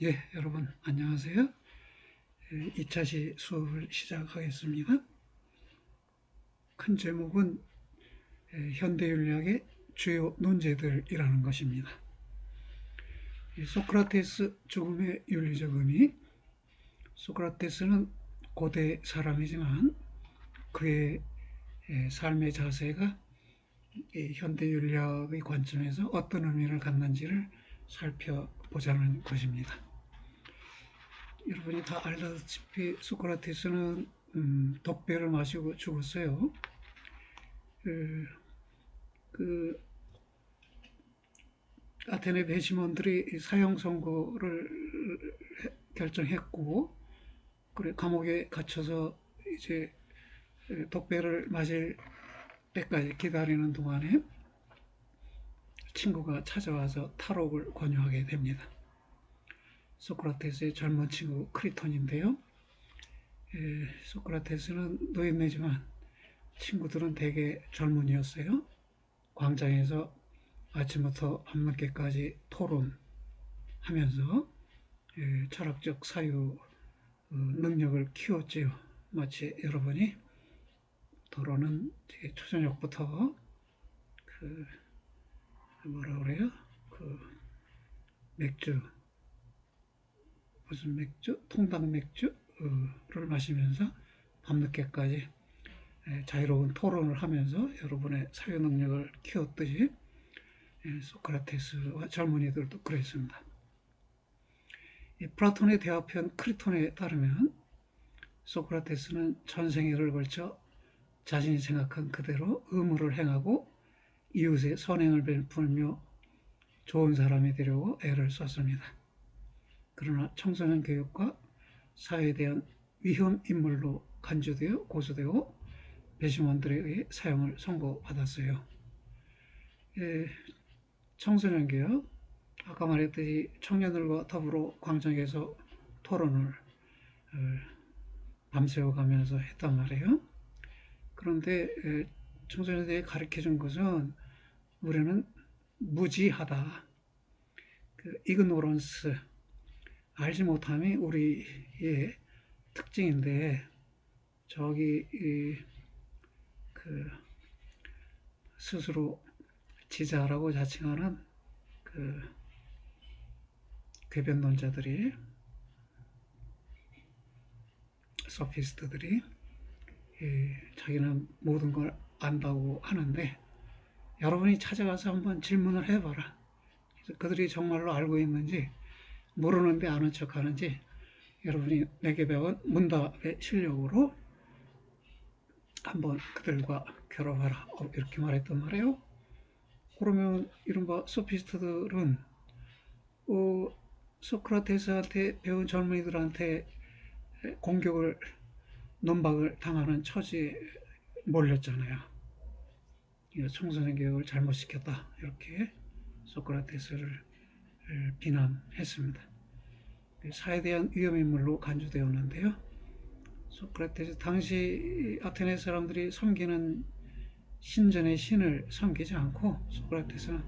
예, 여러분 안녕하세요. 2차시 수업을 시작하겠습니다. 큰 제목은 현대윤리학의 주요 논제들이라는 것입니다. 소크라테스 죽음의 윤리적 의미. 소크라테스는 고대 사람이지만 그의 삶의 자세가 현대윤리학의 관점에서 어떤 의미를 갖는지를 살펴보자는 것입니다. 여러분이 다 알다시피 소크라테스는 독배를 마시고 죽었어요. 그 아테네 배심원들이 사형 선고를 결정했고, 그래 감옥에 갇혀서 이제 독배를 마실 때까지 기다리는 동안에 친구가 찾아와서 탈옥을 권유하게 됩니다. 소크라테스의 젊은 친구 크리톤인데요. 소크라테스는 노인네지만 친구들은 대개 젊은이였어요. 광장에서 아침부터 밤늦게까지 토론하면서 철학적 사유 능력을 키웠지요. 마치 여러분이 토론은 초저녁부터 그 뭐라 그래요? 그 맥주, 무슨 맥주? 통당 맥주를 마시면서 밤늦게까지 자유로운 토론을 하면서 여러분의 사유 능력을 키웠듯이 소크라테스와 젊은이들도 그랬습니다. 플라톤의 대화편 크리톤에 따르면 소크라테스는 전생애를 걸쳐 자신이 생각한 그대로 의무를 행하고 이웃의 선행을 베풀며 좋은 사람이 되려고 애를 썼습니다. 그러나 청소년 교육과 사회에 대한 위험 인물로 간주되어 고소되고 배심원들에 의해 사형을 선고받았어요. 청소년 교육, 아까 말했듯이 청년들과 더불어 광장에서 토론을 밤새워가면서 했단 말이에요. 그런데 청소년들이 가르쳐준 것은 우리는 무지하다. 이그노런스, 알지 못함이 우리의 특징인데 저기 스스로 지자라고 자칭하는 궤변론자들이, 소피스트들이 자기는 모든 걸 안다고 하는데 여러분이 찾아가서 한번 질문을 해봐라. 그들이 정말로 알고 있는지, 모르는데 아는 척하는지 여러분이 내게 배운 문답의 실력으로 한번 그들과 겨뤄봐라. 이렇게 말했단 말이에요. 그러면 이른바 소피스트들은 소크라테스한테 배운 젊은이들한테 공격을, 논박을 당하는 처지에 몰렸잖아요. 청소년 교육을 잘못 시켰다, 이렇게 소크라테스를 비난했습니다. 사에 대한 위험인물로 간주되었는데요. 소크라테스 당시 아테네 사람들이 섬기는 신전의 신을 섬기지 않고 소크라테스는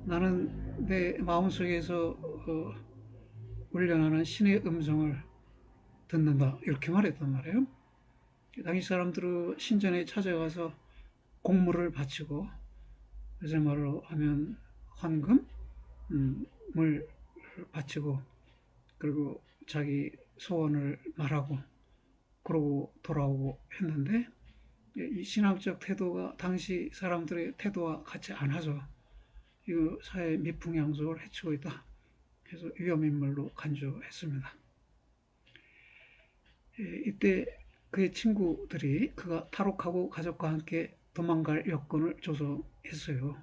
나는 내 마음속에서 울려나는 신의 음성을 듣는다, 이렇게 말했단 말이에요. 당시 사람들은 신전에 찾아가서 공물을 바치고, 요새 말로 하면 헌금을 바치고, 그리고 자기 소원을 말하고 그러고 돌아오고 했는데, 이 신앙적 태도가 당시 사람들의 태도와 같지 않아서 이 사회 미풍양속을 해치고 있다, 그래서 위험인물로 간주했습니다. 이때 그의 친구들이 그가 탈옥하고 가족과 함께 도망갈 여건을 조성했어요.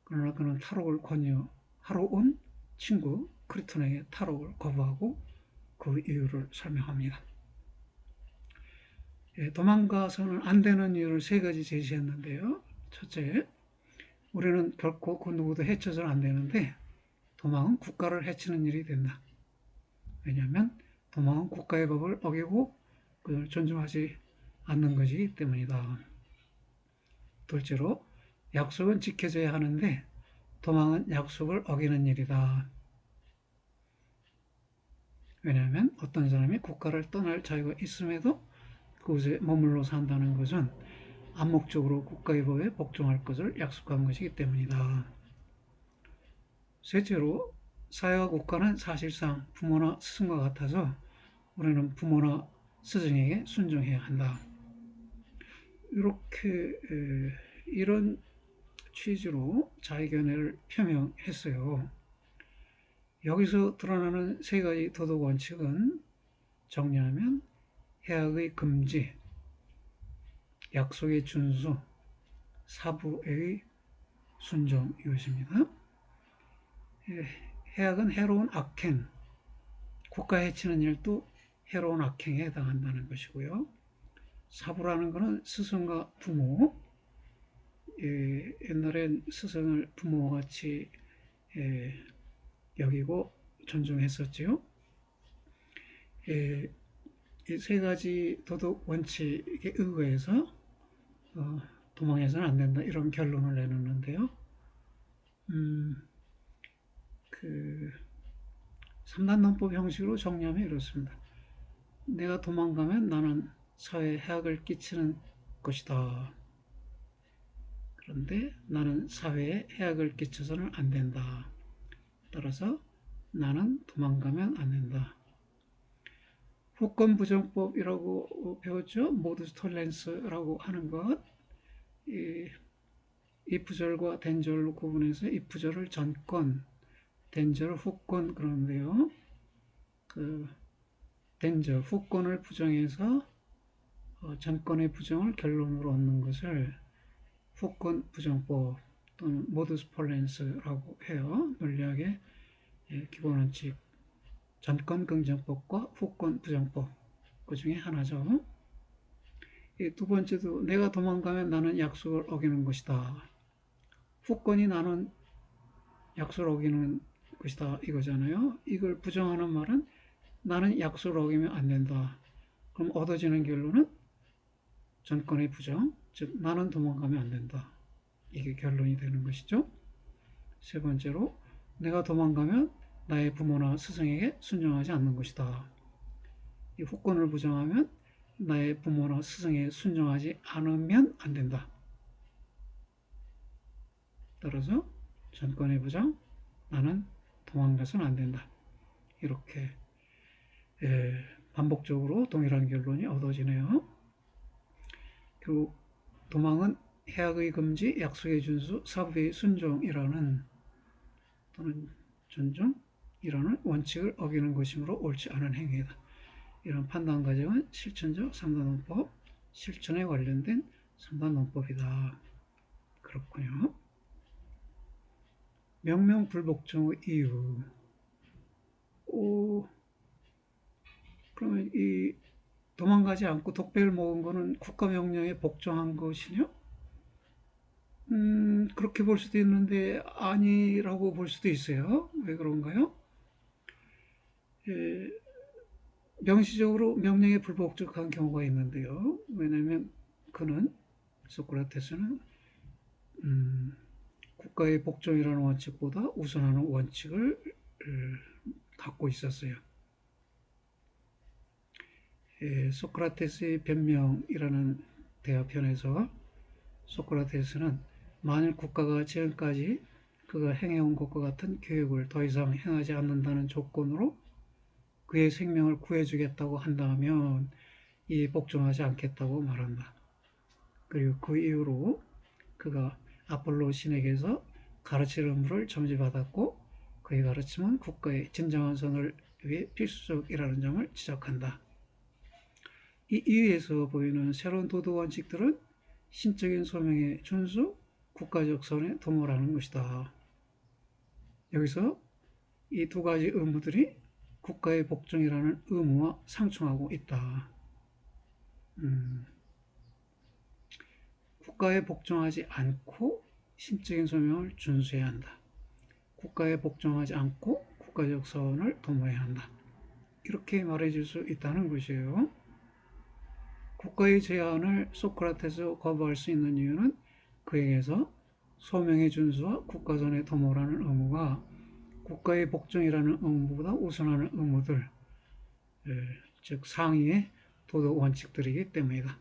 그러나 그는 탈옥을 권유하러 온 친구 크리톤에게 탈옥을 거부하고 그 이유를 설명합니다. 도망가서는 안 되는 이유를 3가지 제시했는데요. 첫째, 우리는 결코 그 누구도 해쳐서는 안 되는데 도망은 국가를 해치는 일이 된다. 왜냐하면 도망은 국가의 법을 어기고 그걸 존중하지 않는 것이기 때문이다. 둘째로, 약속은 지켜져야 하는데 도망은 약속을 어기는 일이다. 왜냐하면 어떤 사람이 국가를 떠날 자유가 있음에도 그곳에 머물러 산다는 것은 암묵적으로 국가의 법에 복종할 것을 약속한 것이기 때문이다. 셋째로, 사회와 국가는 사실상 부모나 스승과 같아서 우리는 부모나 스승에게 순종해야 한다. 이렇게 이런 취지로 자의견해를 표명했어요. 여기서 드러나는 세 가지 도덕 원칙은 정리하면 해악의 금지, 약속의 준수, 사부의 순종 이것입니다. 해악은 해로운 악행, 국가 해치는 일도 해로운 악행에 해당한다는 것이고요. 사부라는 것은 스승과 부모, 옛날엔 스승을 부모같이 여기고 존중했었지요. 이 세 가지 도덕 원칙에 의거해서 도망해서는 안 된다 이런 결론을 내놓는데요. 그 3단 논법 형식으로 정리하면 이렇습니다. 내가 도망가면 나는 사회에 해악을 끼치는 것이다. 그런데 나는 사회에 해악을 끼쳐서는 안 된다. 따라서 나는 도망가면 안 된다. 후권부정법이라고 배웠죠. 모두스 톨렌스라고 하는 것. 이 if절과 then절로 구분해서 if절을 전권, then절을 후권 그러는데요. 그 then절, 후권을 부정해서 전권의 부정을 결론으로 얻는 것을 후권 부정법 또는 모두스 폴렌스라고 해요. 논리학의 기본 원칙, 전권 긍정법과 후권 부정법 그 중에 하나죠. 두 번째도 내가 도망가면 나는 약속을 어기는 것이다. 후권이 나는 약속을 어기는 것이다 이거잖아요. 이걸 부정하는 말은 나는 약속을 어기면 안 된다. 그럼 얻어지는 결론은 전권의 부정, 즉 나는 도망가면 안 된다. 이게 결론이 되는 것이죠. 세 번째로 내가 도망가면 나의 부모나 스승에게 순종하지 않는 것이다. 이 후권을 부정하면 나의 부모나 스승에게 순종하지 않으면 안 된다. 따라서 전권의 부정, 나는 도망가서는 안 된다. 이렇게 반복적으로 동일한 결론이 얻어지네요. 결국 도망은 해악의 금지, 약속의 준수, 사부의 순종이라는 또는 존중이라는 원칙을 어기는 것이므로 옳지 않은 행위이다. 이런 판단 과정은 실천적 3단 논법, 실천에 관련된 3단 논법이다. 그렇군요. 명명불복종의 이유. 그러면 이 도망가지 않고 독배를 먹은 거는 국가명령에 복종한 것이냐? 그렇게 볼 수도 있는데 아니라고 볼 수도 있어요. 왜 그런가요? 명시적으로 명령에 불복종한 경우가 있는데요. 왜냐하면 그는 소크라테스는 국가의 복종이라는 원칙보다 우선하는 원칙을 갖고 있었어요. 소크라테스의 변명이라는 대화편에서 소크라테스는 만일 국가가 지금까지 그가 행해온 것과 같은 교육을 더 이상 행하지 않는다는 조건으로 그의 생명을 구해주겠다고 한다면 이에 복종하지 않겠다고 말한다. 그리고 그 이후로 그가 아폴로 신에게서 가르칠 의무를 점지받았고 그의 가르침은 국가의 진정한 선을 위해 필수적이라는 점을 지적한다. 이 이유에서 보이는 새로운 도덕 원칙들은 신적인 소명의 준수, 국가적 선의 도모라는 것이다. 여기서 이 두 가지 의무들이 국가의 복종이라는 의무와 상충하고 있다. 국가에 복종하지 않고 신적인 소명을 준수해야 한다. 국가에 복종하지 않고 국가적 선을 도모해야 한다. 이렇게 말해줄 수 있다는 것이에요. 국가의 제안을 소크라테스가 거부할 수 있는 이유는 그에게서 소명의 준수와 국가선의 도모라는 의무가 국가의 복종이라는 의무보다 우선하는 의무들, 즉 상위의 도덕 원칙들이기 때문이다.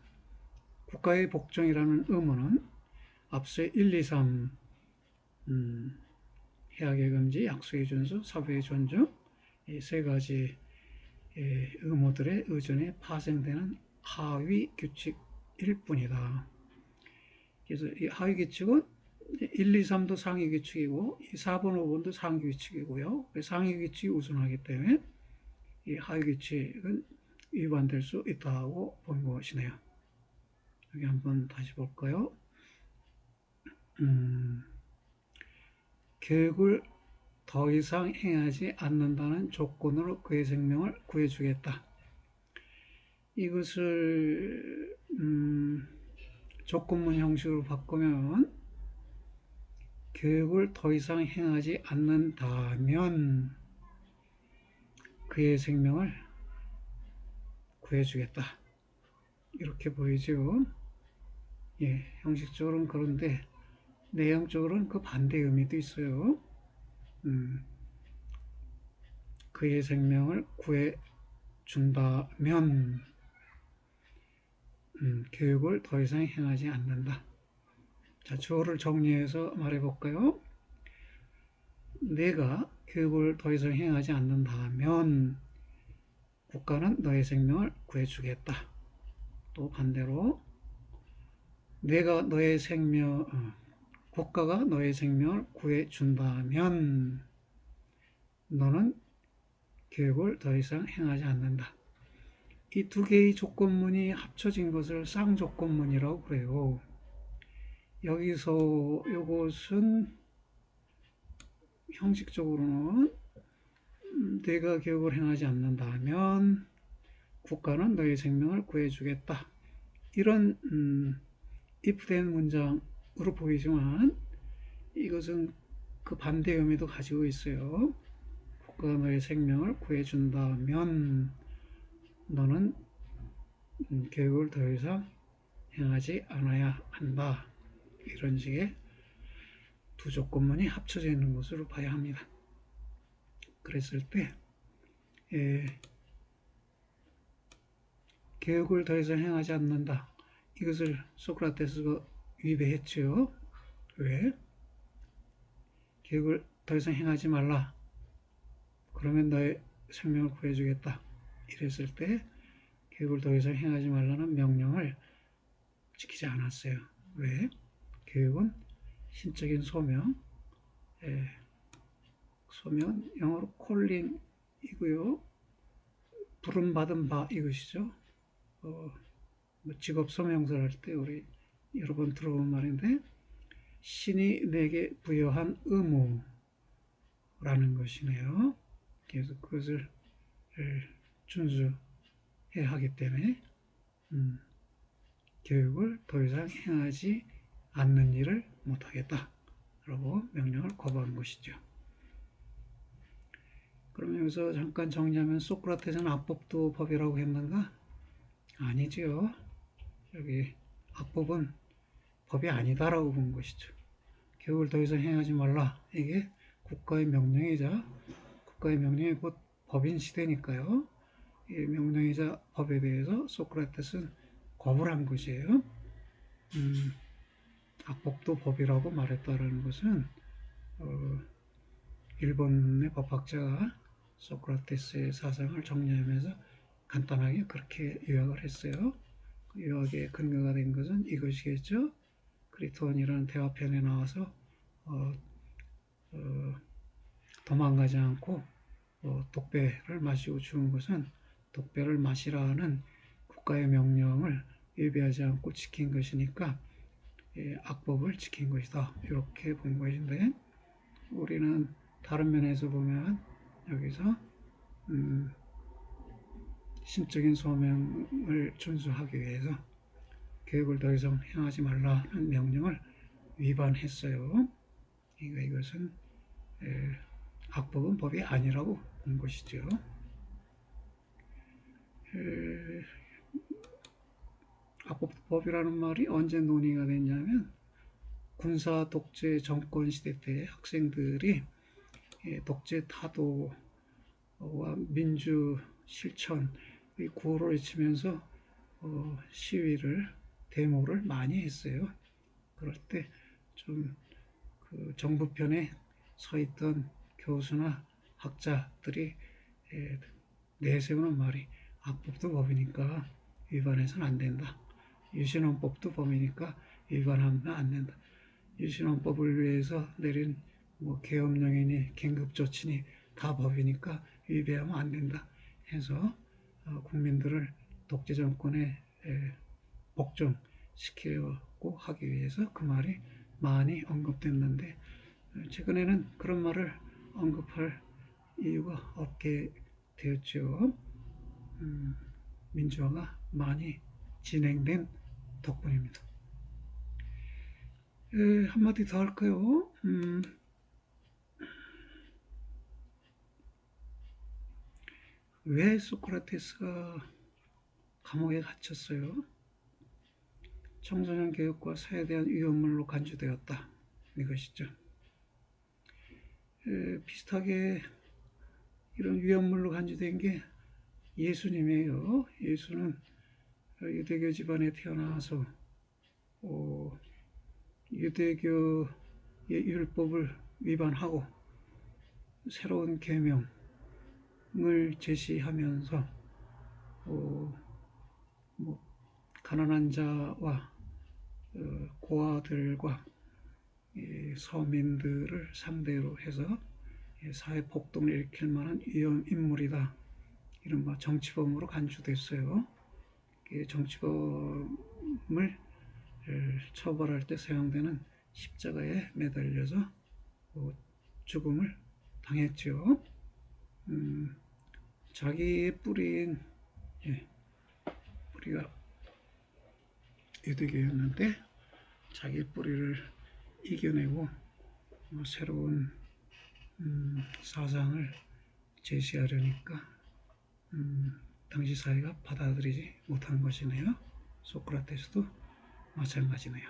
국가의 복종이라는 의무는 앞서 1, 2, 3 해악의 금지, 약속의 준수, 사부의 존중 이 세 가지 의무들의 의존에 파생되는 하위 규칙일 뿐이다. 그래서 이 하위 규칙은 1, 2, 3도 상위 규칙이고 4번, 5번도 상위 규칙이고요. 상위 규칙이 우선하기 때문에 이 하위 규칙은 위반될 수 있다고 본 것이네요. 여기 한번 다시 볼까요? 교육을 더 이상 행하지 않는다는 조건으로 그의 생명을 구해주겠다. 이것을 조건문 형식으로 바꾸면 교육을 더 이상 행하지 않는다면 그의 생명을 구해주겠다. 이렇게 보이죠. 예, 형식적으로는 그런데 내용적으로는 그 반대 의미도 있어요. 그의 생명을 구해준다면 교육을 더 이상 행하지 않는다. 자, 주어를 정리해서 말해볼까요? 내가 교육을 더 이상 행하지 않는다면 국가는 너의 생명을 구해주겠다. 또 반대로 내가 너의 국가가 너의 생명을 구해준다면 너는 교육을 더 이상 행하지 않는다. 이 두 개의 조건문이 합쳐진 것을 쌍조건문이라고 그래요. 여기서 이것은 형식적으로는 내가 교육을 행하지 않는다면 국가는 너의 생명을 구해주겠다. 이런 if된 문장으로 보이지만 이것은 그 반대 의미도 가지고 있어요. 국가가 너의 생명을 구해준다면 너는 교육을 더 이상 행하지 않아야 한다. 이런 식의 두 조건문이 합쳐져 있는 것으로 봐야 합니다. 그랬을 때 교육을 더 이상 행하지 않는다. 이것을 소크라테스가 위배했죠. 왜? 교육을 더 이상 행하지 말라. 그러면 너의 생명을 구해주겠다. 이랬을 때 교육을 더 이상 행하지 말라는 명령을 지키지 않았어요. 왜? 교육은 신적인 소명, 소명은 영어로 콜링이고요. 부름받은 바 이것이죠. 직업 소명설 할 때 우리 여러 번 들어본 말인데 신이 내게 부여한 의무라는 것이네요. 그래서 그것을 준수해야 하기 때문에 교육을 더 이상 행하지 않는 일을 못하겠다 라고 명령을 거부한 것이죠. 그럼 여기서 잠깐 정리하면 소크라테스는 악법도 법이라고 했는가? 아니지요. 여기 악법은 법이 아니다라고 본 것이죠. 교육을 더 이상 행하지 말라. 이게 국가의 명령이자 국가의 명령이 곧 법인 시대니까요. 이 명령이자 법에 대해서 소크라테스는 거부를 한 것이에요. 악법도 법이라고 말했다라는 것은 일본의 법학자가 소크라테스의 사상을 정리하면서 간단하게 그렇게 요약을 했어요. 그 요약의 근거가 된 것은 이것이겠죠. 크리톤이라는 대화편에 나와서 도망가지 않고 독배를 마시고 죽은 것은 독배를 마시라는 국가의 명령을 위배하지 않고 지킨 것이니까 악법을 지킨 것이다. 이렇게 본 것인데 우리는 다른 면에서 보면 여기서 신적인 소명을 준수하기 위해서 교육을 더 이상 행하지 말라는 명령을 위반했어요. 이것은 악법은 법이 아니라고 본 것이죠. 악법이라는 말이 언제 논의가 됐냐면 군사 독재 정권 시대 때 학생들이 독재 타도와 민주 실천 구호를 외치면서 시위를 데모를 많이 했어요. 그럴 때 좀 그 정부 편에 서 있던 교수나 학자들이 내세우는 말이 악법도 법이니까 위반해서는 안 된다. 유신헌법도 법이니까 위반하면 안 된다. 유신헌법을 위해서 내린 뭐 계엄령이니 긴급조치니 다 법이니까 위배하면 안 된다 해서 국민들을 독재 정권에 복종시키려고 하기 위해서 그 말이 많이 언급됐는데 최근에는 그런 말을 언급할 이유가 없게 되었죠. 민주화가 많이 진행된 덕분입니다. 한마디 더 할까요? 왜 소크라테스가 감옥에 갇혔어요? 청소년 교육과 사회에 대한 위험물로 간주되었다. 이것이죠. 비슷하게 이런 위험물로 간주된 게 예수님이에요. 예수는 유대교 집안에 태어나서 유대교의 율법을 위반하고 새로운 계명을 제시하면서 가난한 자와 고아들과 서민들을 상대로 해서 사회 폭동을 일으킬 만한 위험 인물이다. 이른바 정치범으로 간주됐어요. 정치범을 처벌할 때 사용되는 십자가에 매달려서 죽음을 당했죠. 자기의 뿌리가 유대교였는데 자기 뿌리를 이겨내고 새로운 사상을 제시하려니까 당시 사회가 받아들이지 못한 것이네요. 소크라테스도 마찬가지네요.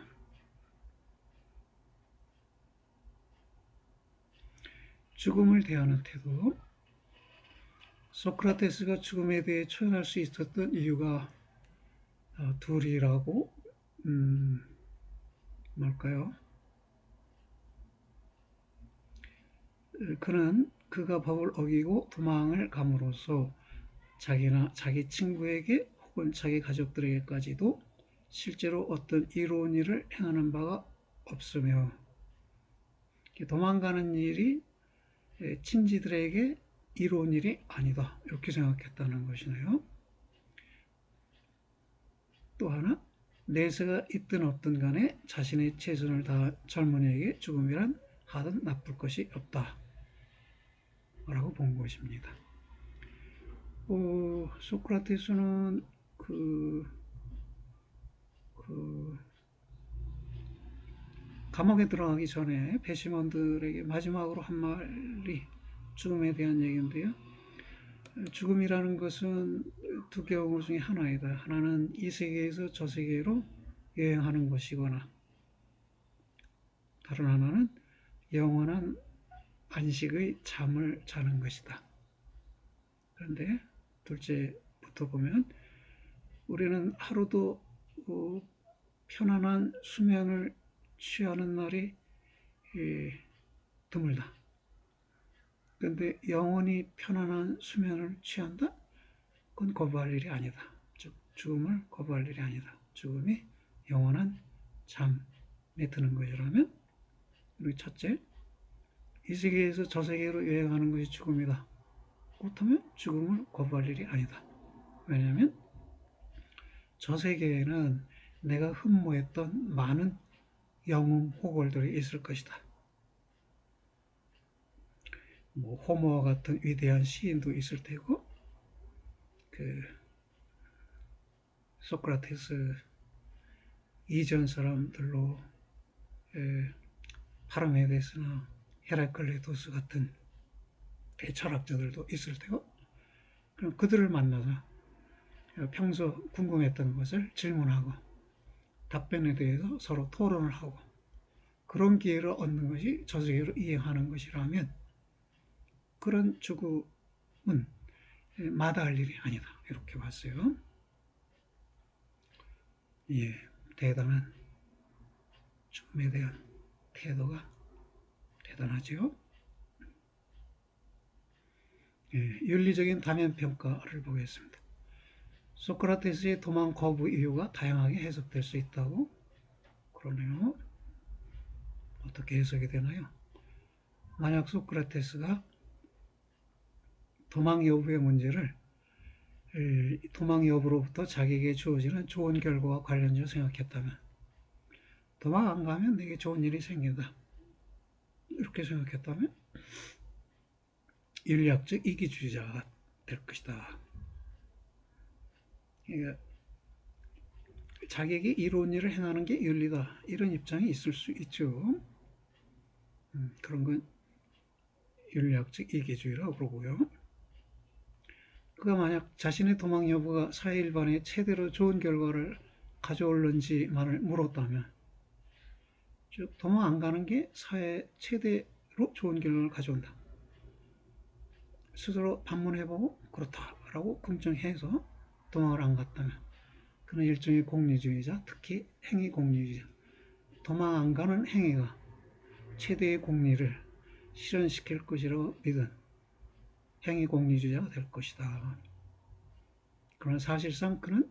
죽음을 대하는 태도. 소크라테스가 죽음에 대해 초연할 수 있었던 이유가 둘이라고 뭘까요? 그는 그가 법을 어기고 도망을 감으로써 자기나 자기 친구에게 혹은 자기 가족들에게까지도 실제로 어떤 이로운 일을 행하는 바가 없으며 도망가는 일이 친지들에게 이로운 일이 아니다. 이렇게 생각했다는 것이네요. 또 하나, 내세가 있든 없든 간에 자신의 최선을 다한 젊은이에게 죽음이란 하든 나쁠 것이 없다. 라고 본 것입니다. 소크라테스는 감옥에 들어가기 전에 배심원들에게 마지막으로 한 말이 죽음에 대한 얘기인데요. 죽음이라는 것은 두 경우 중에 하나이다. 하나는 이 세계에서 저 세계로 여행하는 것이거나 다른 하나는 영원한 안식의 잠을 자는 것이다. 그런데 둘째부터 보면 우리는 하루도 편안한 수면을 취하는 날이 드물다. 그런데 영원히 편안한 수면을 취한다? 그건 거부할 일이 아니다. 즉 죽음을 거부할 일이 아니다. 죽음이 영원한 잠에 드는 것이라면 우리 첫째, 이 세계에서 저 세계로 여행하는 것이 죽음이다. 그렇다면 죽음을 거부할 일이 아니다. 왜냐하면 저 세계에는 내가 흠모했던 많은 영웅 호걸들이 있을 것이다. 호모와 같은 위대한 시인도 있을 테고, 소크라테스 이전 사람들로 파르메데스나 헤라클레토스 같은 대철학자들도 있을 테고, 그럼 그들을 만나서 평소 궁금했던 것을 질문하고 답변에 대해서 서로 토론을 하고 그런 기회를 얻는 것이 저 세계로 이행하는 것이라면 그런 죽음은 마다할 일이 아니다. 이렇게 봤어요. 예, 대단한 죽음에 대한 태도가 대단하죠. 예, 윤리적인 다면 평가를 보겠습니다. 소크라테스의 도망 거부 이유가 다양하게 해석될 수 있다고 그러네요. 어떻게 해석이 되나요? 만약 소크라테스가 도망 여부의 문제를 도망 여부로부터 자기에게 주어지는 좋은 결과와 관련해서 생각했다면, 도망 안 가면 내게 좋은 일이 생긴다, 이렇게 생각했다면 윤리학적 이기주의자가 될 것이다. 그러니까 자기에게 이로운 일을 행하는 게 윤리다, 이런 입장이 있을 수 있죠. 그런 건 윤리학적 이기주의라고 그러고요. 그가 만약 자신의 도망 여부가 사회 일반에 최대로 좋은 결과를 가져올는지만을 물었다면, 즉 도망 안 가는 게 사회 최대로 좋은 결과를 가져온다, 스스로 반문해보고 그렇다라고 긍정해서 도망을 안 갔다면, 그는 일종의 공리주의자, 특히 행위 공리주의자, 도망 안 가는 행위가 최대의 공리를 실현시킬 것이라고 믿은 행위 공리주의자가 될 것이다. 그러나 사실상 그는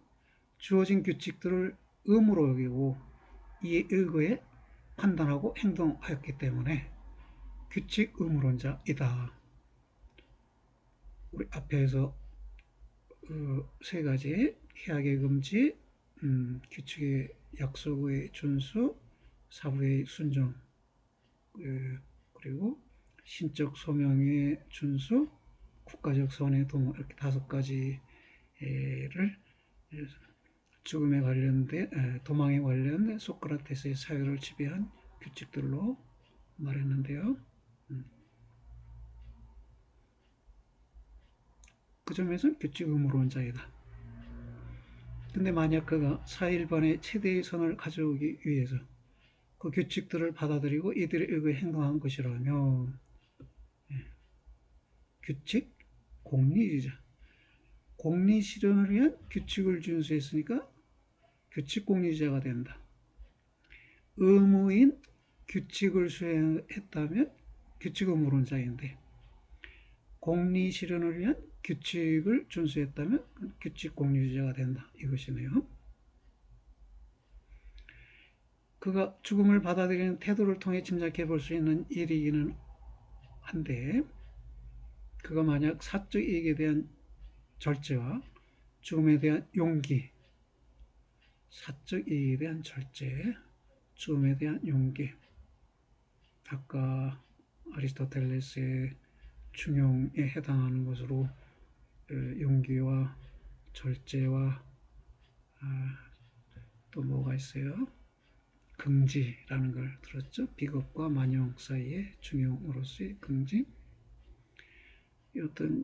주어진 규칙들을 의무로 여기고 이에 의거해 판단하고 행동하였기 때문에 규칙 의무론자이다. 우리 앞에서 세 가지 해악의 금지, 규칙의 약속의 준수, 사부의 순종, 그리고 신적 소명의 준수, 국가적 선의 도모, 이렇게 5가지를 죽음에 관련된, 도망에 관련된 소크라테스의 사회를 지배한 규칙들로 말했는데요. 그 점에서는 규칙 의무론자이다. 근데 만약 그가 사회 일반의 최대의 선을 가져오기 위해서 그 규칙들을 받아들이고 이들에 의해 행동한 것이라면, 규칙 공리주의자, 공리 실현을 위한 규칙을 준수했으니까 규칙 공리주의자가 된다. 의무인 규칙을 수행했다면 규칙 의무론자인데, 공리 실현을 위한 규칙을 준수했다면 규칙 공리주의자가 된다, 이것이네요. 그가 죽음을 받아들이는 태도를 통해 짐작해 볼 수 있는 일이기는 한데, 그가 만약 사적 이익에 대한 절제와 죽음에 대한 용기, 사적 이익에 대한 절제, 죽음에 대한 용기, 아까 아리스토텔레스의 중용에 해당하는 것으로 용기와 절제와 또 뭐가 있어요? 긍지라는 걸 들었죠? 비겁과 만용 사이의 중용으로서의 긍지. 어떤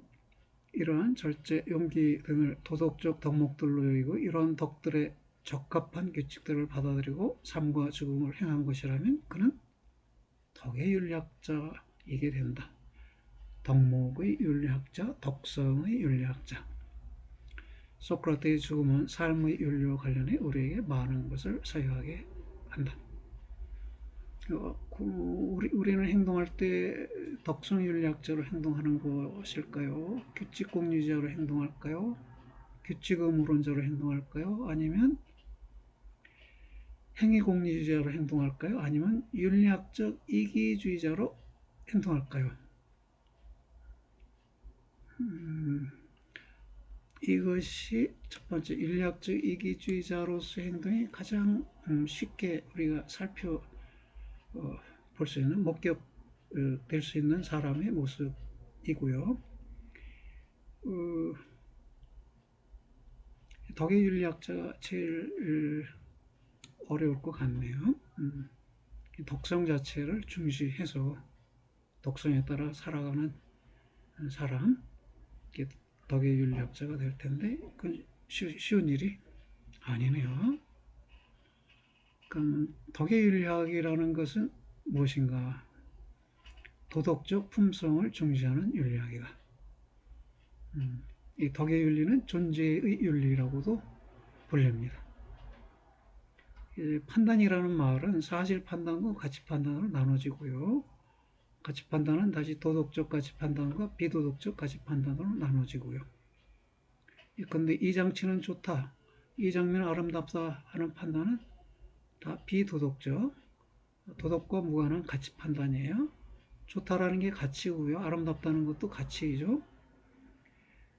이러한 절제, 용기 등을 도덕적 덕목들로 여기고 이러한 덕들에 적합한 규칙들을 받아들이고 삶과 죽음을 행한 것이라면 그는 덕의 윤리학자이게 된다. 덕목의 윤리학자, 덕성의 윤리학자. 소크라테의 죽음은 삶의 윤리와 관련해 우리에게 많은 것을 사유하게 한다. 우리는 행동할 때 덕성윤리학자로 행동하는 것일까요? 규칙공리자로 행동할까요? 규칙의무론자로 행동할까요? 아니면 행위공리주의자로 행동할까요? 아니면 윤리학적 이기주의자로 행동할까요? 이것이 첫 번째, 윤리학적 이기주의자로서의 행동이 가장 쉽게 우리가 볼 수 있는, 목격될 수 있는 사람의 모습이고요. 덕의 윤리학자가 제일 어려울 것 같네요. 덕성 자체를 중시해서 덕성에 따라 살아가는 사람, 덕의 윤리학자가 될 텐데 그건 쉬운 일이 아니네요. 그럼 덕의 윤리학이라는 것은 무엇인가? 도덕적 품성을 중시하는 윤리학이다. 이 덕의 윤리는 존재의 윤리라고도 불립니다. 판단이라는 말은 사실 판단과 가치 판단으로 나눠지고요. 가치 판단은 다시 도덕적 가치 판단과 비도덕적 가치 판단으로 나눠지고요. 근데 이 장치는 좋다, 이 장면은 아름답다 하는 판단은 다 비도덕적, 도덕과 무관한 가치 판단이에요. 좋다라는 게 가치고요. 아름답다는 것도 가치이죠.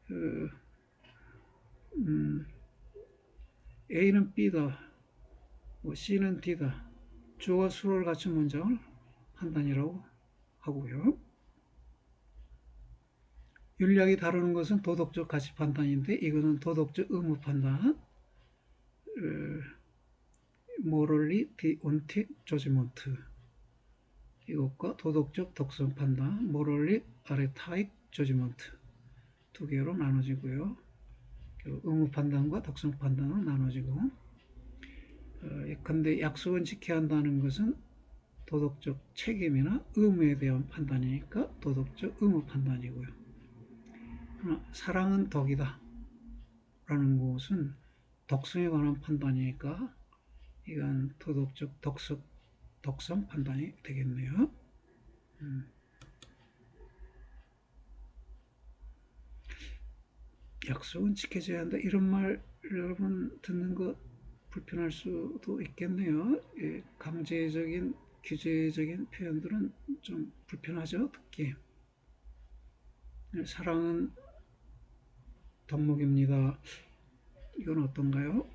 그, A는 B다, C는 D다. 주어와 수를 갖춘 문장을 판단이라고 하고요. 윤리학이 다루는 것은 도덕적 가치 판단인데 이거는 도덕적 의무 판단, morally deontic judgment, 이것과 도덕적 덕성 판단, morally aesthetic judgment 두 개로 나눠지고요. 의무 판단과 덕성 판단으로 나눠지고, 근데 약속은 지켜야 한다는 것은 도덕적 책임이나 의무에 대한 판단이니까 도덕적 의무 판단이고요. 사랑은 덕이다 라는 것은 덕성에 관한 판단이니까 이건 도덕적 덕성 판단이 되겠네요. 약속은 지켜져야 한다, 이런 말 여러분 듣는 거 불편할 수도 있겠네요. 강제적인 규제적인 표현들은 좀 불편하죠, 듣기. 사랑은 덕목입니다, 이건 어떤가요?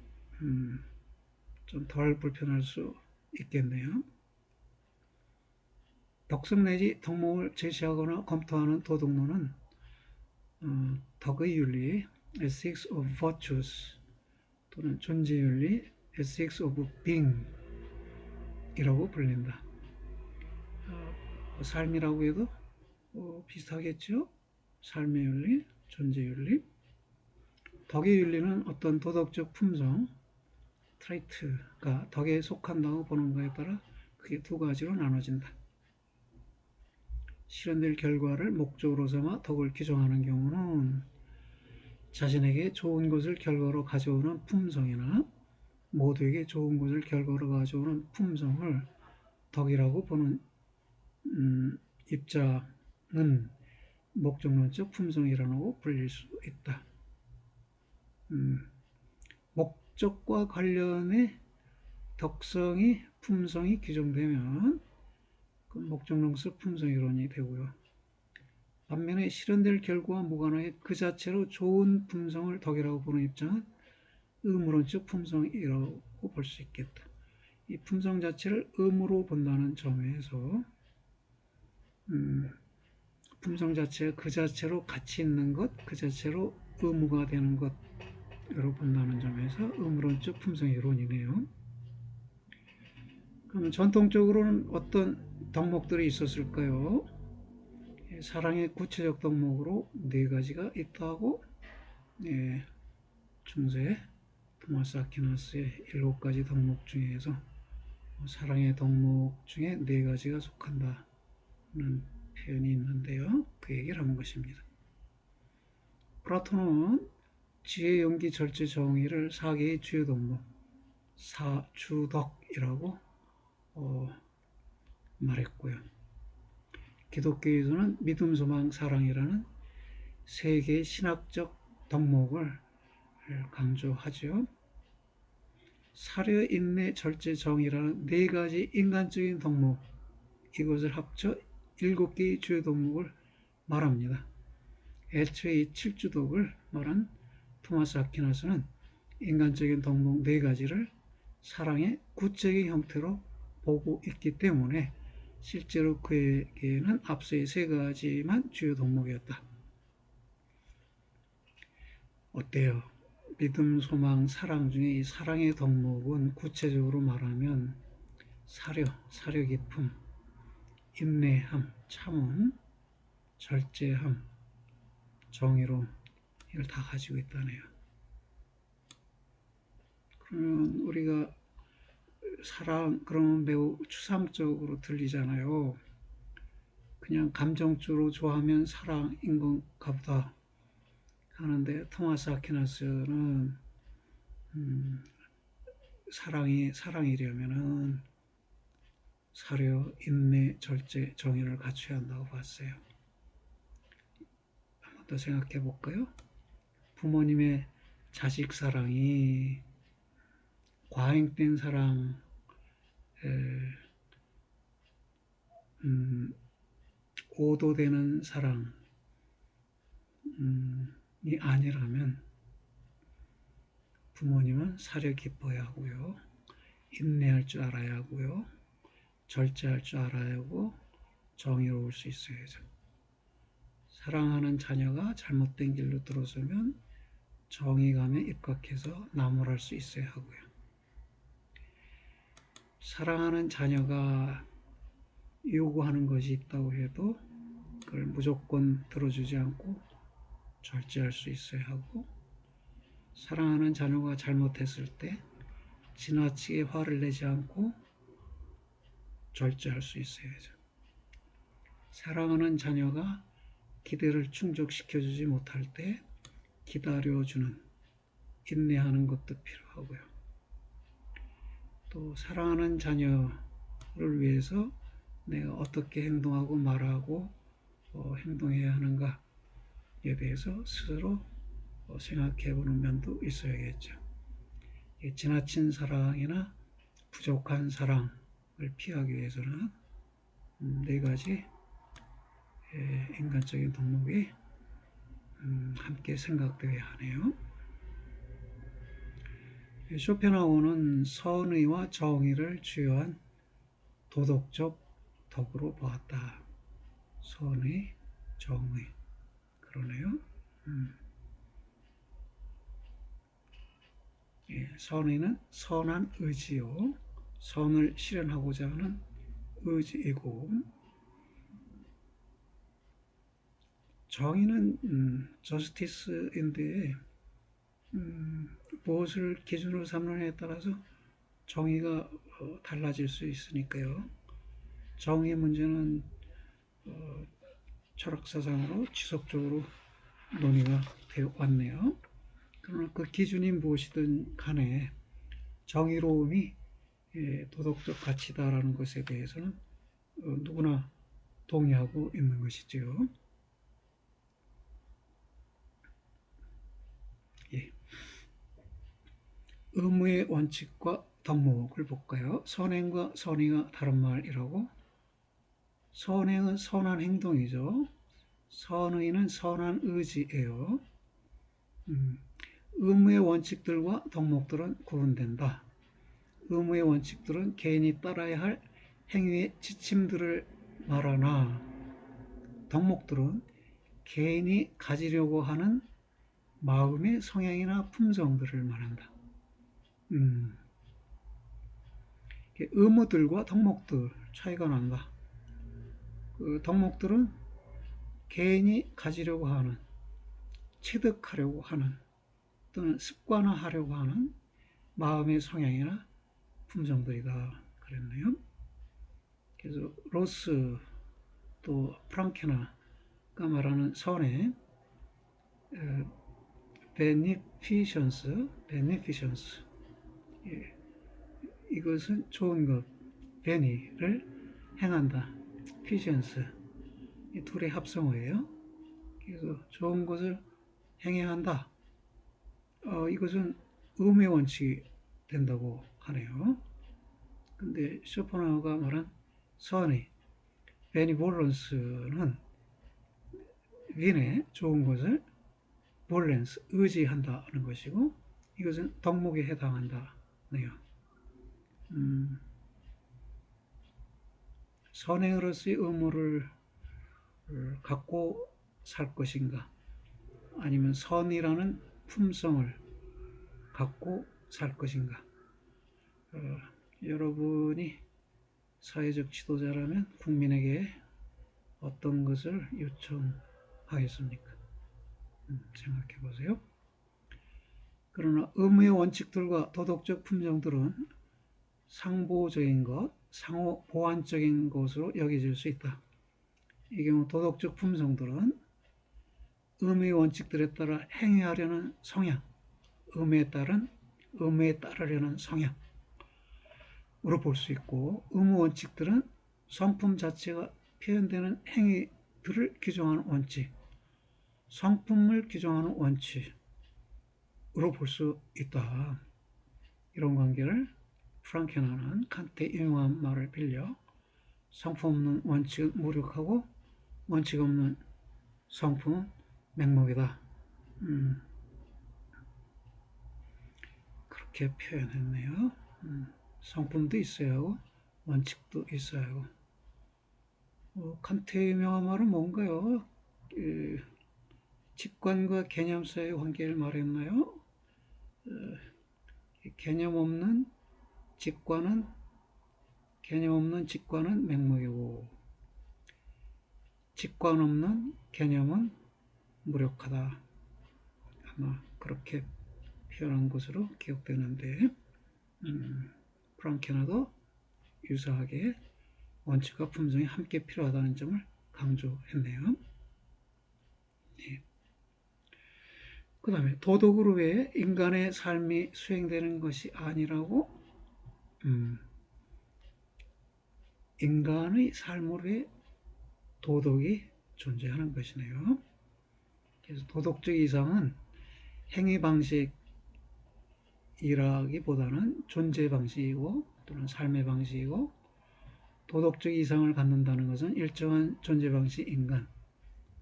좀 덜 불편할 수 있겠네요. 덕성 내지 덕목을 제시하거나 검토하는 도덕론은 덕의 윤리, ethics of virtues, 또는 존재윤리, ethics of being 이라고 불린다. 삶이라고 해도 비슷하겠죠? 삶의 윤리, 존재윤리. 덕의 윤리는 어떤 도덕적 품성, 트레이트가 덕에 속한다고 보는 것에 따라 크게 두 가지로 나눠진다. 실현될 결과를 목적으로 삼아 덕을 규정하는 경우는 자신에게 좋은 것을 결과로 가져오는 품성이나 모두에게 좋은 것을 결과로 가져오는 품성을 덕이라고 보는 입장은 목적론적 품성이라고 불릴 수 있다. 목적과 관련해 덕성이 품성이 규정되면 그 목적론적 품성이론이 되고요. 반면에 실현될 결과와 무관하게 그 자체로 좋은 품성을 덕이라고 보는 입장은 의무론적 품성이라고 볼 수 있겠다. 이 품성 자체를 의무로 본다는 점에서 품성 자체가 그 자체로 가치 있는 것, 그 자체로 의무가 되는 것으로 본다는 점에서 의무론적 품성 이론이네요. 그럼 전통적으로는 어떤 덕목들이 있었을까요? 사랑의 구체적 덕목으로 네 가지가 있다고, 중세 토마스 아퀴나스의 7가지 덕목 중에서 사랑의 덕목 중에 네 가지가 속한다는 표현이 있는데요. 그 얘기를 하는 것입니다. 플라톤은 지혜, 용기, 절제, 정의를 4개의 주요 덕목, 사주덕이라고 말했고요. 기독교에서는 믿음, 소망, 사랑이라는 3개의 신학적 덕목을 강조하죠. 사려, 인내, 절제, 정의라는 4가지 인간적인 덕목, 이것을 합쳐 7개의 주요 덕목을 말합니다. 애초에 이 7주덕을 말한 토마스 아퀴나스는 인간적인 덕목 4가지를 사랑의 구체적인 형태로 보고 있기 때문에 실제로 그에게는 앞서의 3가지만 주요 덕목이었다. 어때요? 믿음, 소망, 사랑 중에 이 사랑의 덕목은 구체적으로 말하면 사려 깊음, 인내함, 참음, 절제함, 정의로움, 이걸 다 가지고 있다네요. 그러면 우리가 사랑 그러면 매우 추상적으로 들리잖아요. 그냥 감정적으로 좋아하면 사랑인 건가 보다. 하는데 토마스 아퀴나스는 사랑이려면은 사려, 인내, 절제, 정의를 갖춰야 한다고 봤어요. 한 번 더 생각해 볼까요? 부모님의 자식 사랑이 과잉된 사랑, 오도되는 사랑이 아니라면 부모님은 사려 기뻐야 하고요. 인내할 줄 알아야 하고요. 절제할 줄 알아야 하고 정의로울 수 있어야죠. 사랑하는 자녀가 잘못된 길로 들어서면 정의감에 입각해서 나무랄 수 있어야 하고요. 사랑하는 자녀가 요구하는 것이 있다고 해도 그걸 무조건 들어주지 않고 절제할 수 있어야 하고, 사랑하는 자녀가 잘못했을 때 지나치게 화를 내지 않고 절제할 수 있어야죠. 사랑하는 자녀가 기대를 충족시켜주지 못할 때 기다려주는, 인내하는 것도 필요하고요. 또 사랑하는 자녀를 위해서 내가 어떻게 행동하고 말하고 행동해야 하는가에 대해서 스스로 생각해 보는 면도 있어야겠죠. 지나친 사랑이나 부족한 사랑을 피하기 위해서는 네 가지 인간적인 덕목이 함께 생각되어야 하네요. 쇼펜하우어는 선의와 정의를 주요한 도덕적 덕으로 보았다. 선의, 정의. 그러네요. 선의는 선한 의지요. 선을 실현하고자 하는 의지이고, 정의는 저스티스인데 무엇을 기준으로 삼느냐에 따라서 정의가 달라질 수 있으니까요. 정의 문제는 철학사상으로 지속적으로 논의가 되어 왔네요. 그러나 그 기준이 무엇이든 간에 정의로움이 도덕적 가치다라는 것에 대해서는 누구나 동의하고 있는 것이지요. 예. 의무의 원칙과 덕목을 볼까요? 선행과 선의가 다른 말이라고. 선행은 선한 행동이죠. 선의는 선한 의지예요. 의무의 원칙들과 덕목들은 구분된다. 의무의 원칙들은 개인이 따라야 할 행위의 지침들을 말하나, 덕목들은 개인이 가지려고 하는 마음의 성향이나 품성들을 말한다. 의무들과 덕목들 차이가 난다. 그 덕목들은 개인이 가지려고 하는, 체득하려고 하는 또는 습관화하려고 하는 마음의 성향이나 품성들이다 그랬네요. 그래서 로스 또 프랑케나가 말하는 선의 베니피션스, 이것은 좋은 것, 베니를 행한다, 피션스, 이 둘의 합성어예요. 그래서 좋은 것을 행해야 한다. 이것은 의무의 원칙이 된다고 하네요. 근데 쇼펜하우어가 말한 선의, 베니볼런스는 윈의 좋은 것을 볼렌스, 의지한다는 것이고, 이것은 덕목에 해당한다네요. 선행으로서의 의무를 갖고 살 것인가, 아니면 선이라는 품성을 갖고 살 것인가. 여러분이 사회적 지도자라면 국민에게 어떤 것을 요청하겠습니까? 생각해 보세요. 그러나 의무의 원칙들과 도덕적 품성들은 상보적인 것, 상호 보완적인 것으로 여겨질 수 있다. 이 경우 도덕적 품성들은 의무의 원칙들에 따라 행위하려는 성향, 의무에 따르려는 성향으로 볼 수 있고, 의무 원칙들은 성품 자체가 표현되는 행위들을 규정하는 원칙, 성품을 규정하는 원칙으로 볼 수 있다. 이런 관계를 프랑케나는 칸트의 유명한 말을 빌려 성품 없는 원칙은 무력하고 원칙 없는 성품은 맹목이다. 그렇게 표현했네요. 성품도 있어야 하고 원칙도 있어야 하고. 칸트의 유명한 말은 뭔가요? 직관과 개념 사이의 관계를 말했나요? 개념 없는 직관은 맹목이고, 직관 없는 개념은 무력하다. 아마 그렇게 표현한 것으로 기억되는데, 프랑케나도 유사하게 원칙과 품성이 함께 필요하다는 점을 강조했네요. 네. 그 다음에 도덕으로 왜 인간의 삶이 수행되는 것이 아니라고? 인간의 삶으로 왜 도덕이 존재하는 것이네요. 그래서 도덕적 이상은 행위 방식이라기보다는 존재 방식이고 또는 삶의 방식이고, 도덕적 이상을 갖는다는 것은 일정한 존재 방식 인간,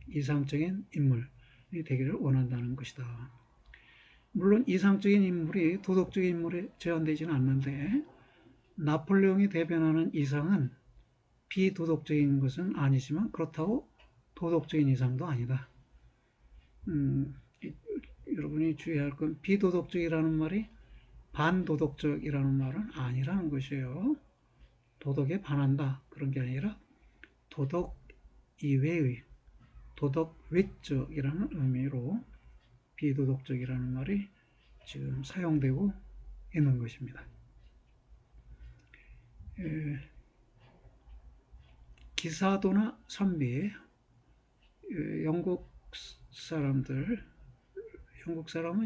이상적인 인물이 되기를 원한다는 것이다. 물론 이상적인 인물이 도덕적 인물에 제한되지는 않는데, 나폴레옹이 대변하는 이상은 비도덕적인 것은 아니지만 그렇다고 도덕적인 이상도 아니다. 여러분이 주의할 건 비도덕적이라는 말이 반도덕적이라는 말은 아니라는 것이에요. 도덕에 반한다 그런 게 아니라 도덕 이외의 도덕 외적이라는 의미로 비도덕적이라는 말이 지금 사용되고 있는 것입니다. 기사도나 선비, 영국 사람은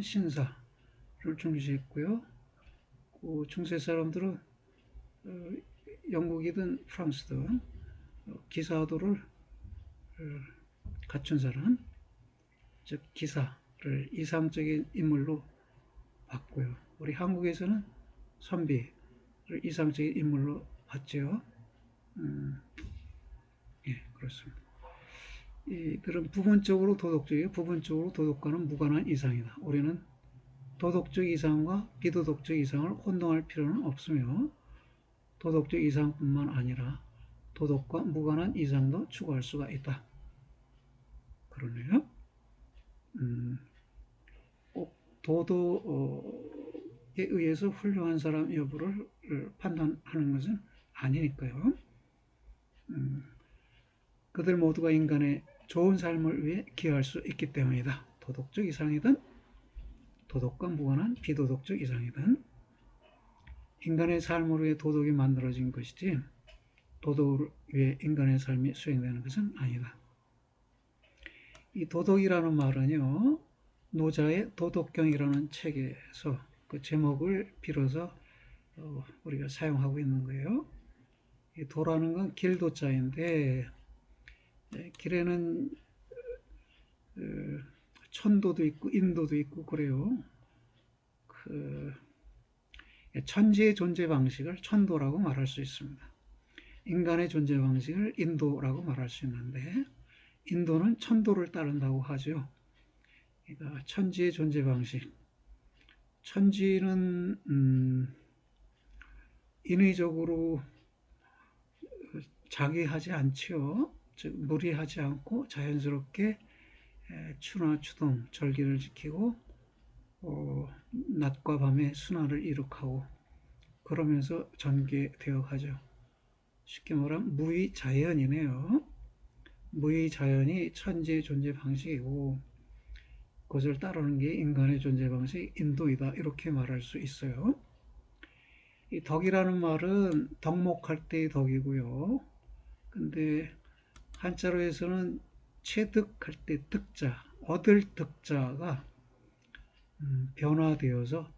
신사를 중시했고요. 그 중세 사람들은 영국이든 프랑스든 기사도를 갖춘 사람, 즉 기사를 이상적인 인물로 봤고요. 우리 한국에서는 선비를 이상적인 인물로 봤죠. 예, 그렇습니다. 이들은 부분적으로 도덕적이고 부분적으로 도덕과는 무관한 이상이다. 우리는 도덕적 이상과 비도덕적 이상을 혼동할 필요는 없으며, 도덕적 이상뿐만 아니라 도덕과 무관한 이상도 추구할 수가 있다. 그러네요. 꼭 도덕에 의해서 훌륭한 사람 여부를 판단하는 것은 아니니까요. 그들 모두가 인간의 좋은 삶을 위해 기여할 수 있기 때문이다. 도덕적 이상이든 도덕과 무관한 비도덕적 이상이든 인간의 삶을 위해 도덕이 만들어진 것이지 도덕을 위해 인간의 삶이 수행되는 것은 아니다. 이 도덕이라는 말은요, 노자의 도덕경이라는 책에서 그 제목을 빌어서 우리가 사용하고 있는 거예요. 이 도라는 건 길도자인데, 길에는 천도도 있고 인도도 있고 그래요. 천지의 존재 방식을 천도라고 말할 수 있습니다. 인간의 존재 방식을 인도라고 말할 수 있는데, 인도는 천도를 따른다고 하죠. 그러니까 천지의 존재 방식. 천지는 인위적으로 자기하지 않지요. 즉 무리하지 않고 자연스럽게 추나 추동, 절기를 지키고 낮과 밤의 순환을 이룩하고 그러면서 전개되어 가죠. 쉽게 말하면 무의자연이네요. 무의자연이 천지의 존재 방식이고 그것을 따르는 게 인간의 존재 방식, 인도이다. 이렇게 말할 수 있어요. 이 덕이라는 말은 덕목할 때의 덕이고요. 근데 한자로 해서는 체득할 때 득자, 얻을 덕자가 변화되어서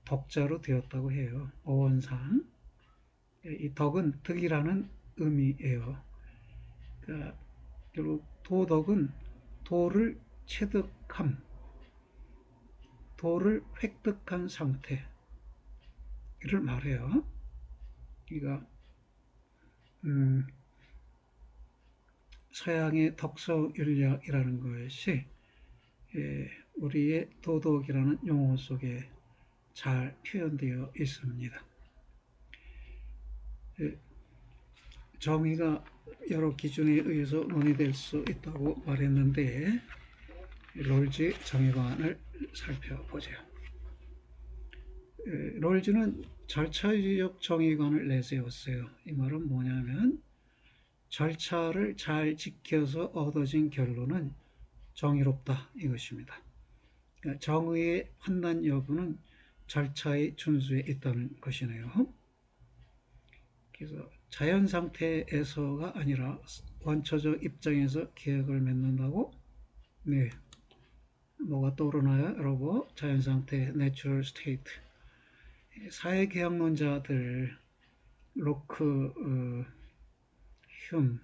덕자로 되었다고 해요. 어원상. 이 덕은 득이라는 의미예요. 그러니까 결국 도덕은 도를 체득함, 도를 획득한 상태를 말해요. 그러니까 서양의 덕성윤략이라는 것이 우리의 도덕이라는 용어 속에 잘 표현되어 있습니다. 정의가 여러 기준에 의해서 논의될 수 있다고 말했는데 롤즈 정의관을 살펴보죠. 롤즈는 절차주의적 정의관을 내세웠어요. 이 말은 뭐냐면 절차를 잘 지켜서 얻어진 결론은 정의롭다 이것입니다. 그러니까 정의의 판단 여부는 절차의 준수에 있다는 것이네요. 그래서 자연 상태에서가 아니라 원초적 입장에서 계약을 맺는다고? 네. 뭐가 떠오르나요? 여러분, 자연 상태, natural state. 사회계약론자들, 로크, 흉,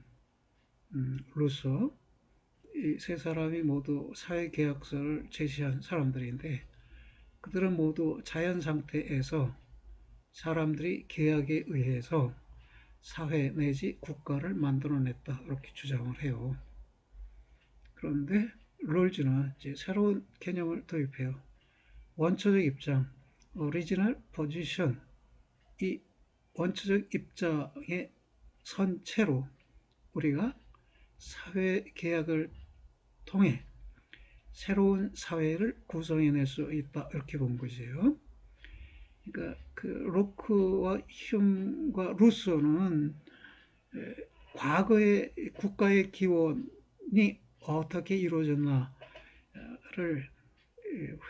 루소, 이 세 사람이 모두 사회계약서를 제시한 사람들인데 그들은 모두 자연 상태에서 사람들이 계약에 의해서 사회 내지 국가를 만들어냈다 이렇게 주장을 해요. 그런데 롤즈는 이제 새로운 개념을 도입해요. 원초적 입장, original position, 이 원초적 입장에 선 채로 우리가 사회 계약을 통해 새로운 사회를 구성해낼 수 있다 이렇게 본 것이에요. 그러니까 그 로크와 흉과 루소는 과거의 국가의 기원이 어떻게 이루어졌나를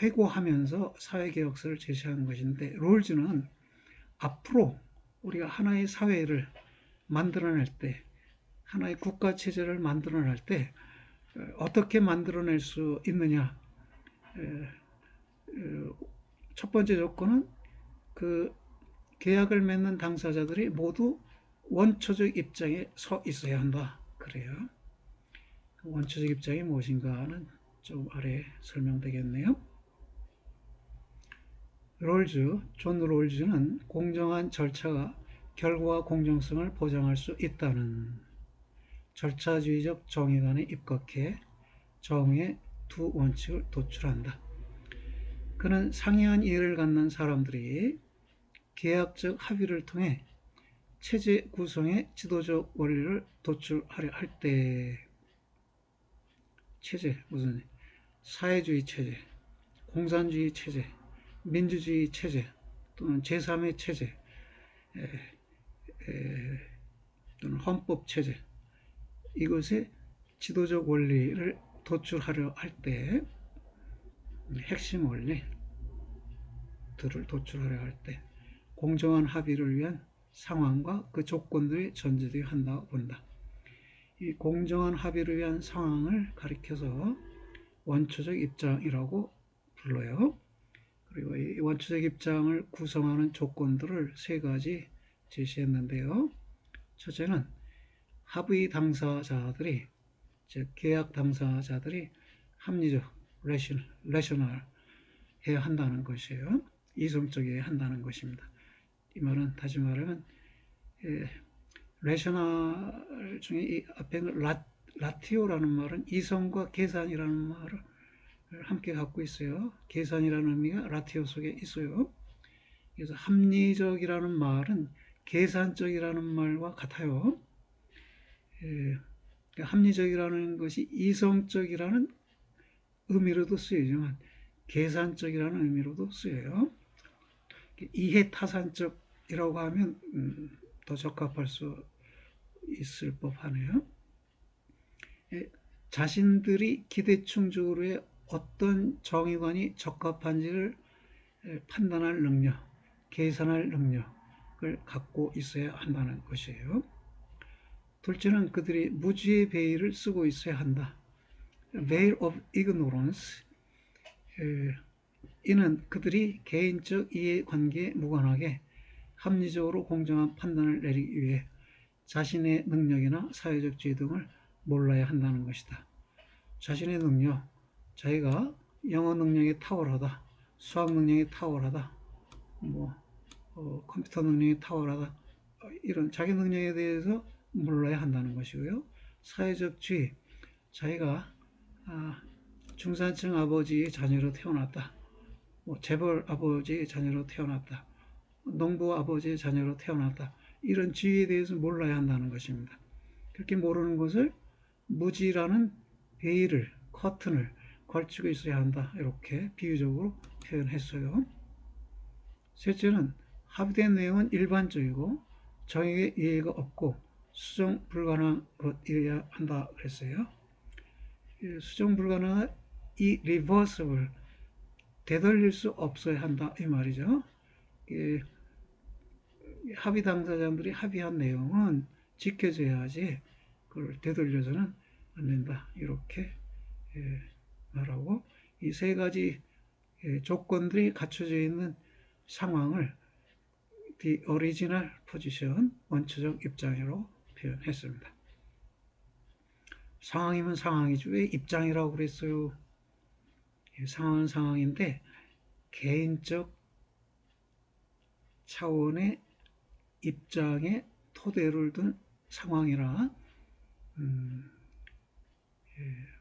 회고하면서 사회개혁서를 제시하는 것인데 롤즈는 앞으로 우리가 하나의 사회를 만들어낼 때 하나의 국가체제를 만들어낼 때 어떻게 만들어낼 수 있느냐. 첫 번째 조건은 그 계약을 맺는 당사자들이 모두 원초적 입장에 서 있어야 한다. 그래요. 원초적 입장이 무엇인가는 좀 아래 설명되겠네요. 존 롤즈는 공정한 절차가 결과와 공정성을 보장할 수 있다는 절차주의적 정의관에 입각해 정의의 두 원칙을 도출한다. 그는 상이한 이해를 갖는 사람들이 계약적 합의를 통해 체제 구성의 지도적 원리를 도출하려 할 때 체제, 무슨 사회주의 체제, 공산주의 체제, 민주주의 체제 또는 제3의 체제 또는 헌법 체제 이것의 지도적 원리를 도출하려 할 때 핵심 원리들을 도출하려 할 때 공정한 합의를 위한 상황과 그 조건들이 전제되어야 한다고 본다. 이 공정한 합의를 위한 상황을 가리켜서 원초적 입장이라고 불러요. 그리고 이 원초적 입장을 구성하는 조건들을 세 가지 제시했는데요. 첫째는 합의 당사자들이, 즉 계약 당사자들이 합리적, 레셔널 해야 한다는 것이에요. 이성적이어야 한다는 것입니다. 이 말은 다시 말하면 레셔널 중에 이 앞에 있는 라티오라는 말은 이성과 계산이라는 말을 함께 갖고 있어요. 계산이라는 의미가 라티오 속에 있어요. 그래서 합리적이라는 말은 계산적이라는 말과 같아요. 합리적이라는 것이 이성적이라는 의미로도 쓰이지만 계산적이라는 의미로도 쓰여요. 이해타산적이라고 하면 더 적합할 수 있을 법하네요. 자신들이 기대충족으로의 어떤 정의관이 적합한지를 판단할 능력, 계산할 능력을 갖고 있어야 한다는 것이에요. 둘째는 그들이 무지의 배의를 쓰고 있어야 한다. veil of ignorance. 이는 그들이 개인적 이해관계에 무관하게 합리적으로 공정한 판단을 내리기 위해 자신의 능력이나 사회적 지위 등을 몰라야 한다는 것이다. 자신의 능력, 자기가 영어 능력이 탁월하다, 수학 능력이 탁월하다, 컴퓨터 능력이 탁월하다, 이런 자기 능력에 대해서 몰라야 한다는 것이고요. 사회적 지위, 자기가 중산층 아버지의 자녀로 태어났다, 재벌 아버지의 자녀로 태어났다, 농부 아버지의 자녀로 태어났다, 이런 지위에 대해서 몰라야 한다는 것입니다. 그렇게 모르는 것을 무지라는 베일을, 커튼을 걸치고 있어야 한다, 이렇게 비유적으로 표현했어요. 셋째는 합의된 내용은 일반적이고 정액에 이해가 없고 수정 불가능한 것이어야 한다 그랬어요. 수정 불가능한 irreversible, 되돌릴 수 없어야 한다 이 말이죠. 합의 당사자들이 합의한 내용은 지켜져야지 그걸 되돌려서는 안 된다, 이렇게 말하고, 이 세 가지 조건들이 갖춰져 있는 상황을 the original position, 원초적 입장으로 표현했습니다. 상황이면 상황이죠. 왜 입장이라고 그랬어요? 상황은 상황인데 개인적 차원의 입장에 토대를 둔 상황이라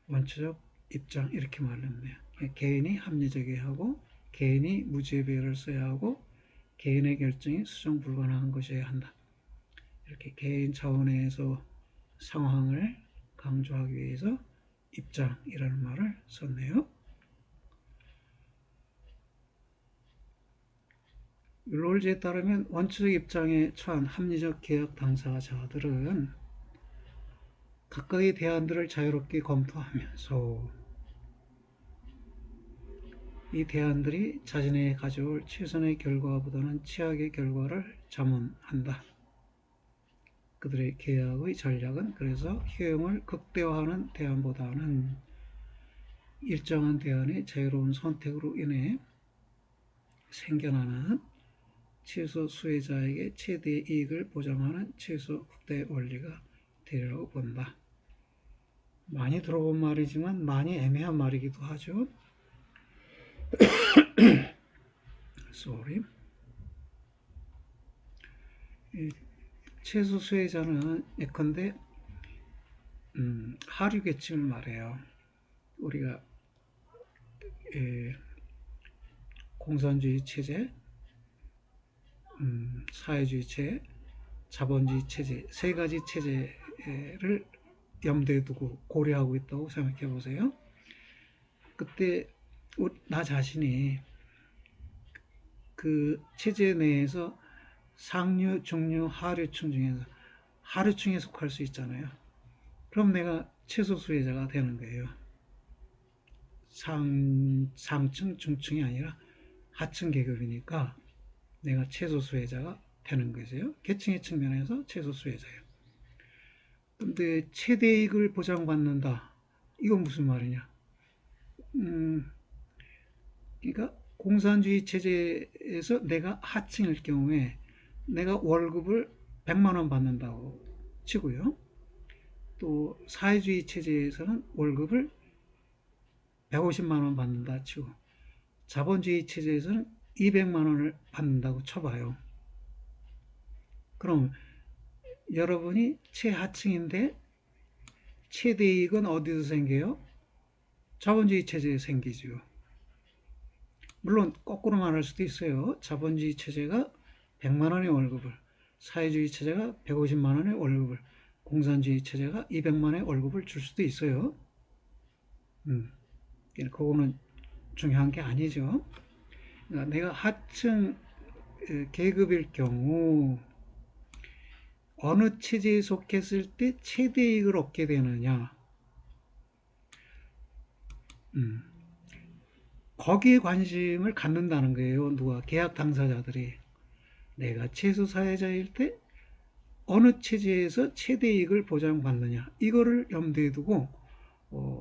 원초적 입장, 이렇게 말했네요. 개인이 합리적이게 하고 개인이 무죄 배열을 써야 하고 개인의 결정이 수정 불가능한 것이어야 한다. 이렇게 개인 차원에서 상황을 강조하기 위해서 입장이라는 말을 썼네요. 롤즈에 따르면 원초적 입장에 처한 합리적 개혁 당사자들은 각각의 대안들을 자유롭게 검토하면서 이 대안들이 자신에게 가져올 최선의 결과보다는 최악의 결과를 자문한다. 그들의 계약의 전략은 그래서 효용을 극대화하는 대안보다는 일정한 대안의 자유로운 선택으로 인해 생겨나는 최소 수혜자에게 최대의 이익을 보장하는 최소 극대 원리가 되리라고 본다. 많이 들어본 말이지만 많이 애매한 말이기도 하죠. Sorry. 최소 수혜자는 예컨대 하류 계층을 말해요. 우리가 공산주의 체제, 사회주의 체제, 자본주의 체제, 세 가지 체제를 염두에 두고 고려하고 있다고 생각해 보세요. 그때 나 자신이 그 체제 내에서 상류, 중류, 하류층 중에서 하류층에 속할 수 있잖아요. 그럼 내가 최소 수혜자가 되는 거예요. 상층, 중층이 아니라 하층 계급이니까 내가 최소 수혜자가 되는 거죠. 계층의 측면에서 최소 수혜자예요. 근데 최대이익을 보장받는다, 이건 무슨 말이냐? 그러니까 공산주의 체제에서 내가 하층일 경우에 내가 월급을 100만 원 받는다고 치고요. 또 사회주의 체제에서는 월급을 150만 원 받는다 치고, 자본주의 체제에서는 200만 원을 받는다고 쳐봐요. 그럼 여러분이 최하층인데 최대이익은 어디서 생겨요? 자본주의 체제에 생기죠. 물론 거꾸로 말할 수도 있어요. 자본주의 체제가 100만 원의 월급을, 사회주의 체제가 150만 원의 월급을, 공산주의 체제가 200만 원의 월급을 줄 수도 있어요. 그거는 중요한 게 아니죠. 그러니까 내가 하층 계급일 경우 어느 체제에 속했을 때 최대이익을 얻게 되느냐, 거기에 관심을 갖는다는 거예요. 누가? 계약 당사자들이. 내가 최소 사회자일 때 어느 체제에서 최대이익을 보장받느냐, 이거를 염두에 두고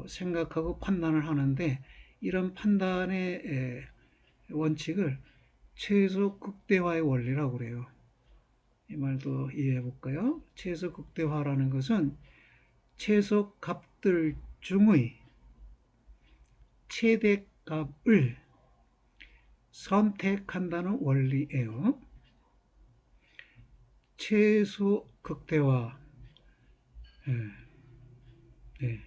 생각하고 판단을 하는데 이런 판단의 원칙을 최소 극대화의 원리라고 그래요. 이 말도 이해해 볼까요? 최소 극대화라는 것은 최소 값들 중의 최대 값을 선택한다는 원리예요. 최소 극대화. 네.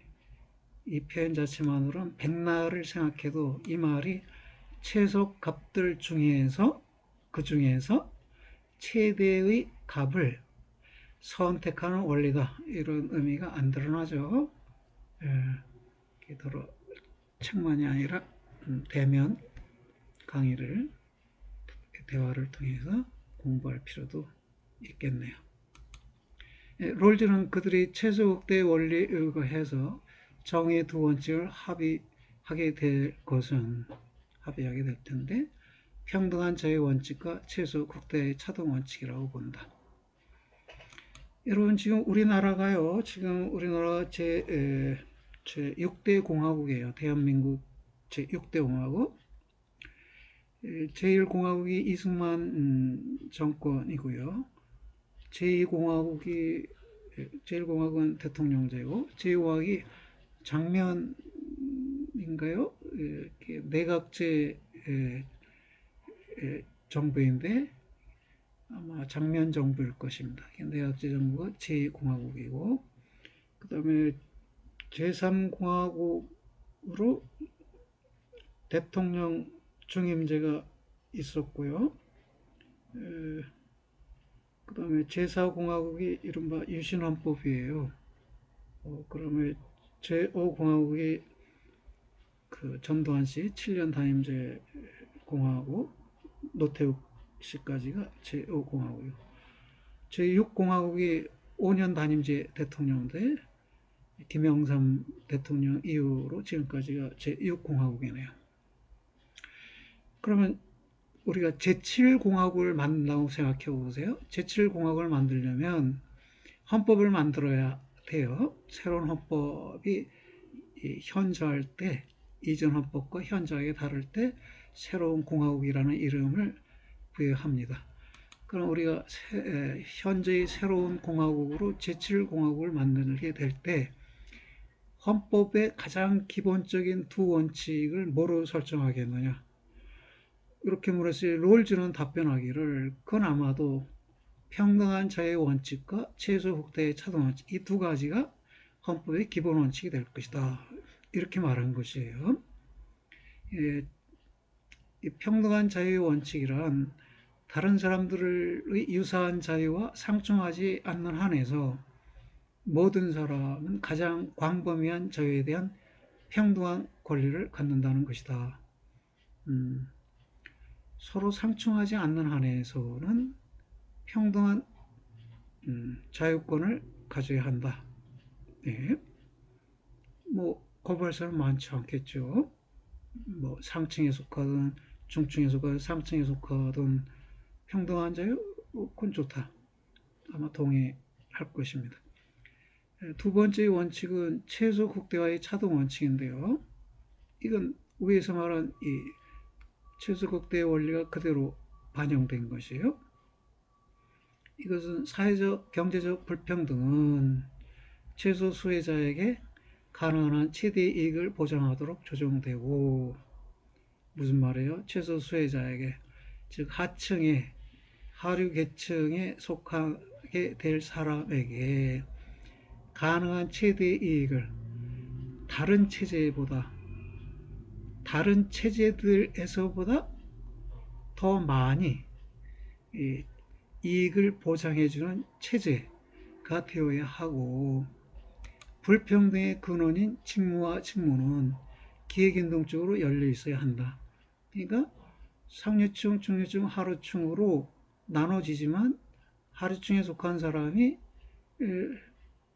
이 표현 자체만으로는 백날을 생각해도 이 말이 최소 값들 중에서 그 중에서 최대의 값을 선택하는 원리다. 이런 의미가 안 드러나죠. 더러 책만이 아니라 대면 강의를 대화를 통해서 공부할 필요도 있겠네요. 롤즈는 그들이 최소 극대 원리에 의거해서 정의 두 원칙을 합의하게 될 것은 합의하게 될 텐데 평등한 자유 원칙과 최소 극대의 차등 원칙이라고 본다. 여러분 지금 우리나라가요. 지금 우리나라 제 6대 공화국이에요. 대한민국 제 6대 공화국. 제1공화국이 이승만 정권이고요. 제2공화국이 제1공화국은 대통령제고 제2공화국이 장면인가요? 내각제 정부인데 아마 장면 정부일 것입니다. 내각제 정부가 제2공화국이고 그 다음에 제3공화국으로 대통령 중임제가 있었고요. 그 다음에 제4공화국이 이른바 유신헌법이에요. 그러면 제5공화국이 그 전두환 씨 7년 단임제 공화국, 노태우 씨까지가 제5공화국이고, 제6공화국이 5년 단임제 대통령인데, 김영삼 대통령 이후로 지금까지가 제6공화국이네요. 그러면 우리가 제7공화국을 만든다고 생각해 보세요. 제7공화국을 만들려면 헌법을 만들어야 돼요. 새로운 헌법이 현저할 때, 이전 헌법과 현저하게 다를 때 새로운 공화국이라는 이름을 부여합니다. 그럼 우리가 현재의 새로운 공화국으로 제7공화국을 만들게 될 때 헌법의 가장 기본적인 두 원칙을 뭐로 설정하겠느냐? 이렇게 물었을 때 롤즈는 답변하기를 그건 아마도 평등한 자유의 원칙과 최소 극대의 차등 원칙 이 두 가지가 헌법의 기본 원칙이 될 것이다. 이렇게 말한 것이에요. 이 평등한 자유의 원칙이란 다른 사람들의 유사한 자유와 상충하지 않는 한에서 모든 사람은 가장 광범위한 자유에 대한 평등한 권리를 갖는다는 것이다. 서로 상충하지 않는 한에서는 평등한 자유권을 가져야 한다. 네. 뭐 거부할 사람 많지 않겠죠. 뭐 상층에 속하든 중층에 속하든 상층에 속하든 평등한 자유 그건 좋다. 아마 동의할 것입니다. 두 번째 원칙은 최소 극대화의 차등 원칙인데요. 이건 위에서 말한 이 최소 극대의 원리가 그대로 반영된 것이에요. 이것은 사회적, 경제적 불평등은 최소 수혜자에게 가능한 한 최대 이익을 보장하도록 조정되고 무슨 말이에요? 최소 수혜자에게 즉 하층에 하류 계층에 속하게 될 사람에게 가능한 최대 이익을 다른 체제보다 다른 체제들에서보다 더 많이 이익을 보장해주는 체제가 되어야 하고 불평등의 근원인 직무와 직무는 기회균등적으로 열려 있어야 한다. 그러니까 상류층, 중류층, 하류층으로 나눠지지만 하류층에 속한 사람이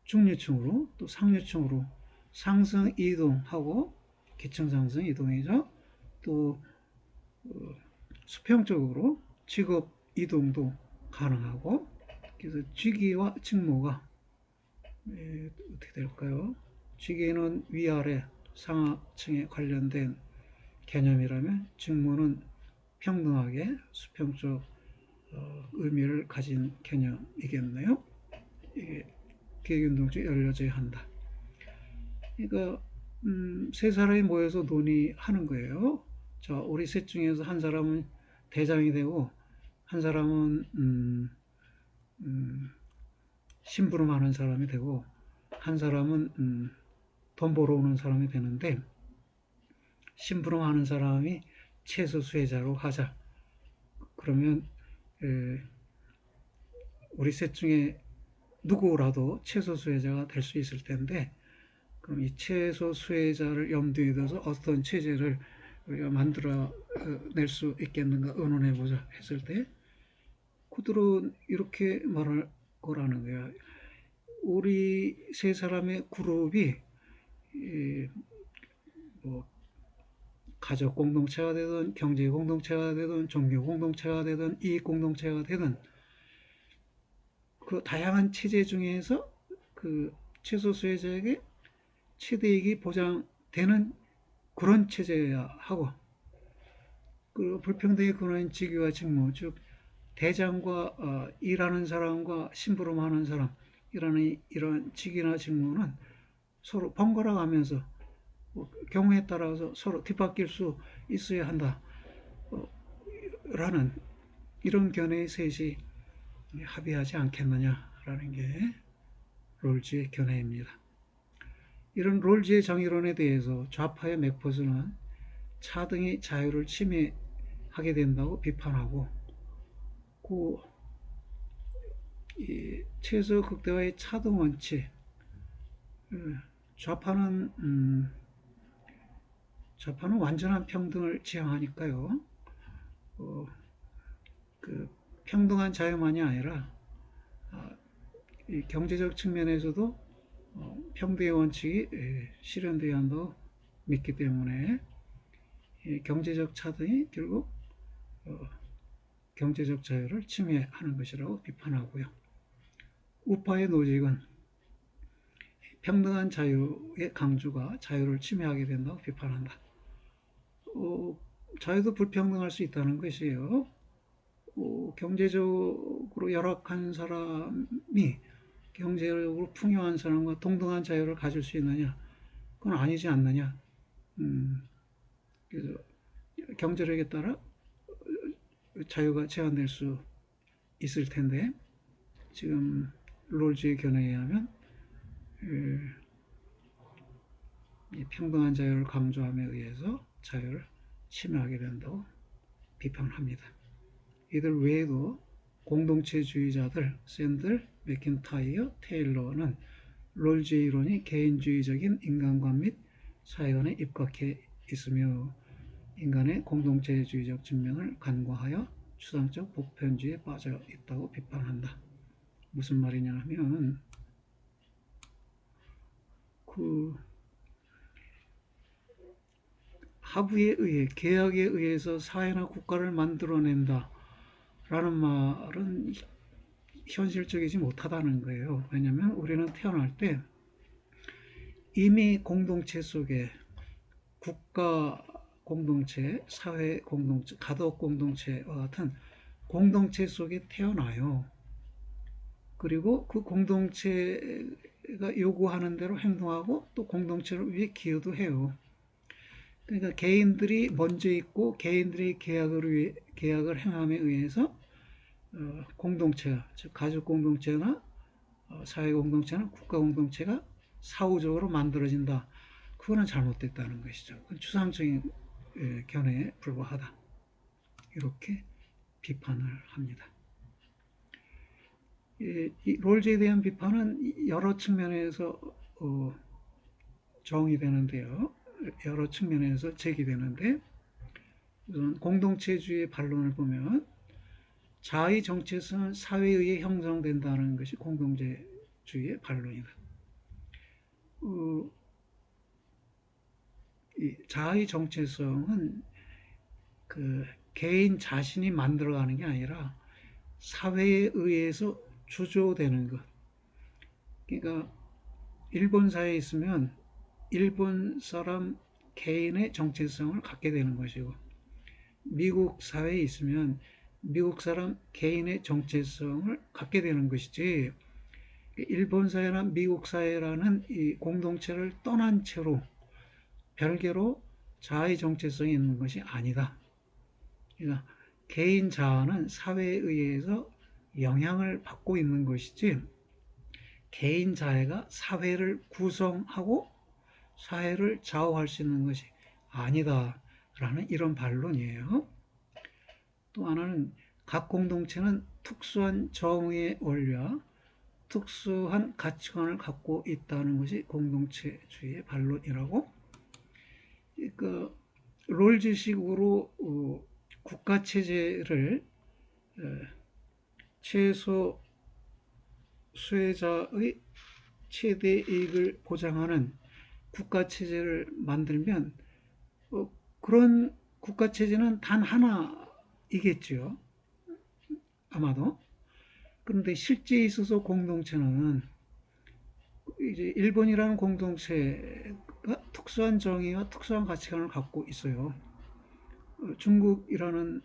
중류층으로 또 상류층으로 상승 이동하고 계층 상승 이동이죠. 또 수평적으로 직업 이동도 가능하고 그래서 직위와 직무가 어떻게 될까요? 직위는 위아래 상하층에 관련된 개념이라면 직무는 평등하게 수평적 의미를 가진 개념이겠네요. 이게 기획운동중에 열려져야 한다. 그러니까 세 사람이 모여서 논의하는 거예요. 자, 우리 셋 중에서 한 사람은 대장이 되고 한 사람은 심부름하는 사람이 되고 한 사람은 돈 벌어오는 사람이 되는데 심부름하는 사람이 최소 수혜자로 하자. 그러면 우리 셋 중에 누구라도 최소 수혜자가 될 수 있을 텐데 그럼 이 최소 수혜자를 염두에 둬서 어떤 체제를 우리가 만들어 낼 수 있겠는가 의논해 보자 했을 때 그들은 이렇게 말할 거라는 거야. 우리 세 사람의 그룹이 뭐 가족 공동체가 되든 경제 공동체가 되든 종교 공동체가 되든 이익 공동체가 되든 그 다양한 체제 중에서 그 최소 수혜자에게 최대이익이 보장되는 그런 체제야 하고 그 불평등의 근원인 직위와 직무 즉 대장과 일하는 사람과 심부름하는 사람 이런 직위나 직무는 서로 번갈아 가면서 경우에 따라서 서로 뒤바뀔 수 있어야 한다 라는 이런 견해의 셋이 합의하지 않겠느냐라는 게 롤즈의 견해입니다. 이런 롤즈의 정의론에 대해서 좌파의 맥퍼슨은 차등이 자유를 침해하게 된다고 비판하고 그 최소 극대화의 차등 원칙 좌파는 완전한 평등을 지향하니까요. 그 평등한 자유만이 아니라 이 경제적 측면에서도 평등의 원칙이 실현되어야 한다고 믿기 때문에 경제적 차등이 결국 경제적 자유를 침해하는 것이라고 비판하고요. 우파의 노직은 평등한 자유의 강조가 자유를 침해하게 된다고 비판한다. 자유도 불평등할 수 있다는 것이에요. 경제적으로 열악한 사람이 경제적으로 풍요한 사람과 동등한 자유를 가질 수 있느냐? 그건 아니지 않느냐? 그래서 경제력에 따라 자유가 제한될 수 있을 텐데 지금 롤즈의 견해에 의하면 평등한 자유를 강조함에 의해서 자유를 침해하게 된다고 비판합니다. 이들 외에도 공동체주의자들 샌들, 맥킨타이어, 테일러는 롤즈의 이론이 개인주의적인 인간관 및 사회관에 입각해 있으며 인간의 공동체주의적 측면을 간과하여 추상적 보편주의에 빠져 있다고 비판한다. 무슨 말이냐 하면 그 하부에 의해 계약에 의해서 사회나 국가를 만들어낸다 라는 말은 현실적이지 못하다는 거예요. 왜냐하면 우리는 태어날 때 이미 공동체 속에 국가 공동체, 사회 공동체, 가족 공동체와 같은 공동체 속에 태어나요. 그리고 그 공동체가 요구하는 대로 행동하고 또 공동체를 위해 기여도 해요. 그러니까 개인들이 먼저 있고 개인들이 계약을 행함에 의해서 공동체가 즉 가족 공동체나 사회 공동체나 국가 공동체가 사후적으로 만들어진다. 그거는 잘못됐다는 것이죠. 그건 추상적인 견해에 불과하다. 이렇게 비판을 합니다. 이 롤즈에 대한 비판은 여러 측면에서 정의되는데요. 여러 측면에서 제기되는데 우선 공동체주의의 반론을 보면 자의 정체성은 사회에 의해 형성된다는 것이 공동체주의의 반론이다. 이 자의 정체성은 그 개인 자신이 만들어가는 게 아니라 사회에 의해서 주조되는 것. 그러니까 일본 사회에 있으면 일본 사람 개인의 정체성을 갖게 되는 것이고, 미국 사회에 있으면 미국 사람 개인의 정체성을 갖게 되는 것이지, 일본 사회나 미국 사회라는 이 공동체를 떠난 채로 별개로 자아의 정체성이 있는 것이 아니다. 그러니까 개인 자아는 사회에 의해서 영향을 받고 있는 것이지, 개인 자아가 사회를 구성하고 사회를 좌우할 수 있는 것이 아니다라는 이런 반론이에요. 또 하나는 각 공동체는 특수한 정의의 원리와 특수한 가치관을 갖고 있다는 것이 공동체주의의 반론이라고. 그 롤즈식으로 국가 체제를 최소 수혜자의 최대 이익을 보장하는 국가 체제를 만들면 그런 국가 체제는 단 하나이겠죠. 아마도. 그런데 실제에 있어서 공동체는 이제 일본이라는 공동체가 특수한 정의와 특수한 가치관을 갖고 있어요. 중국이라는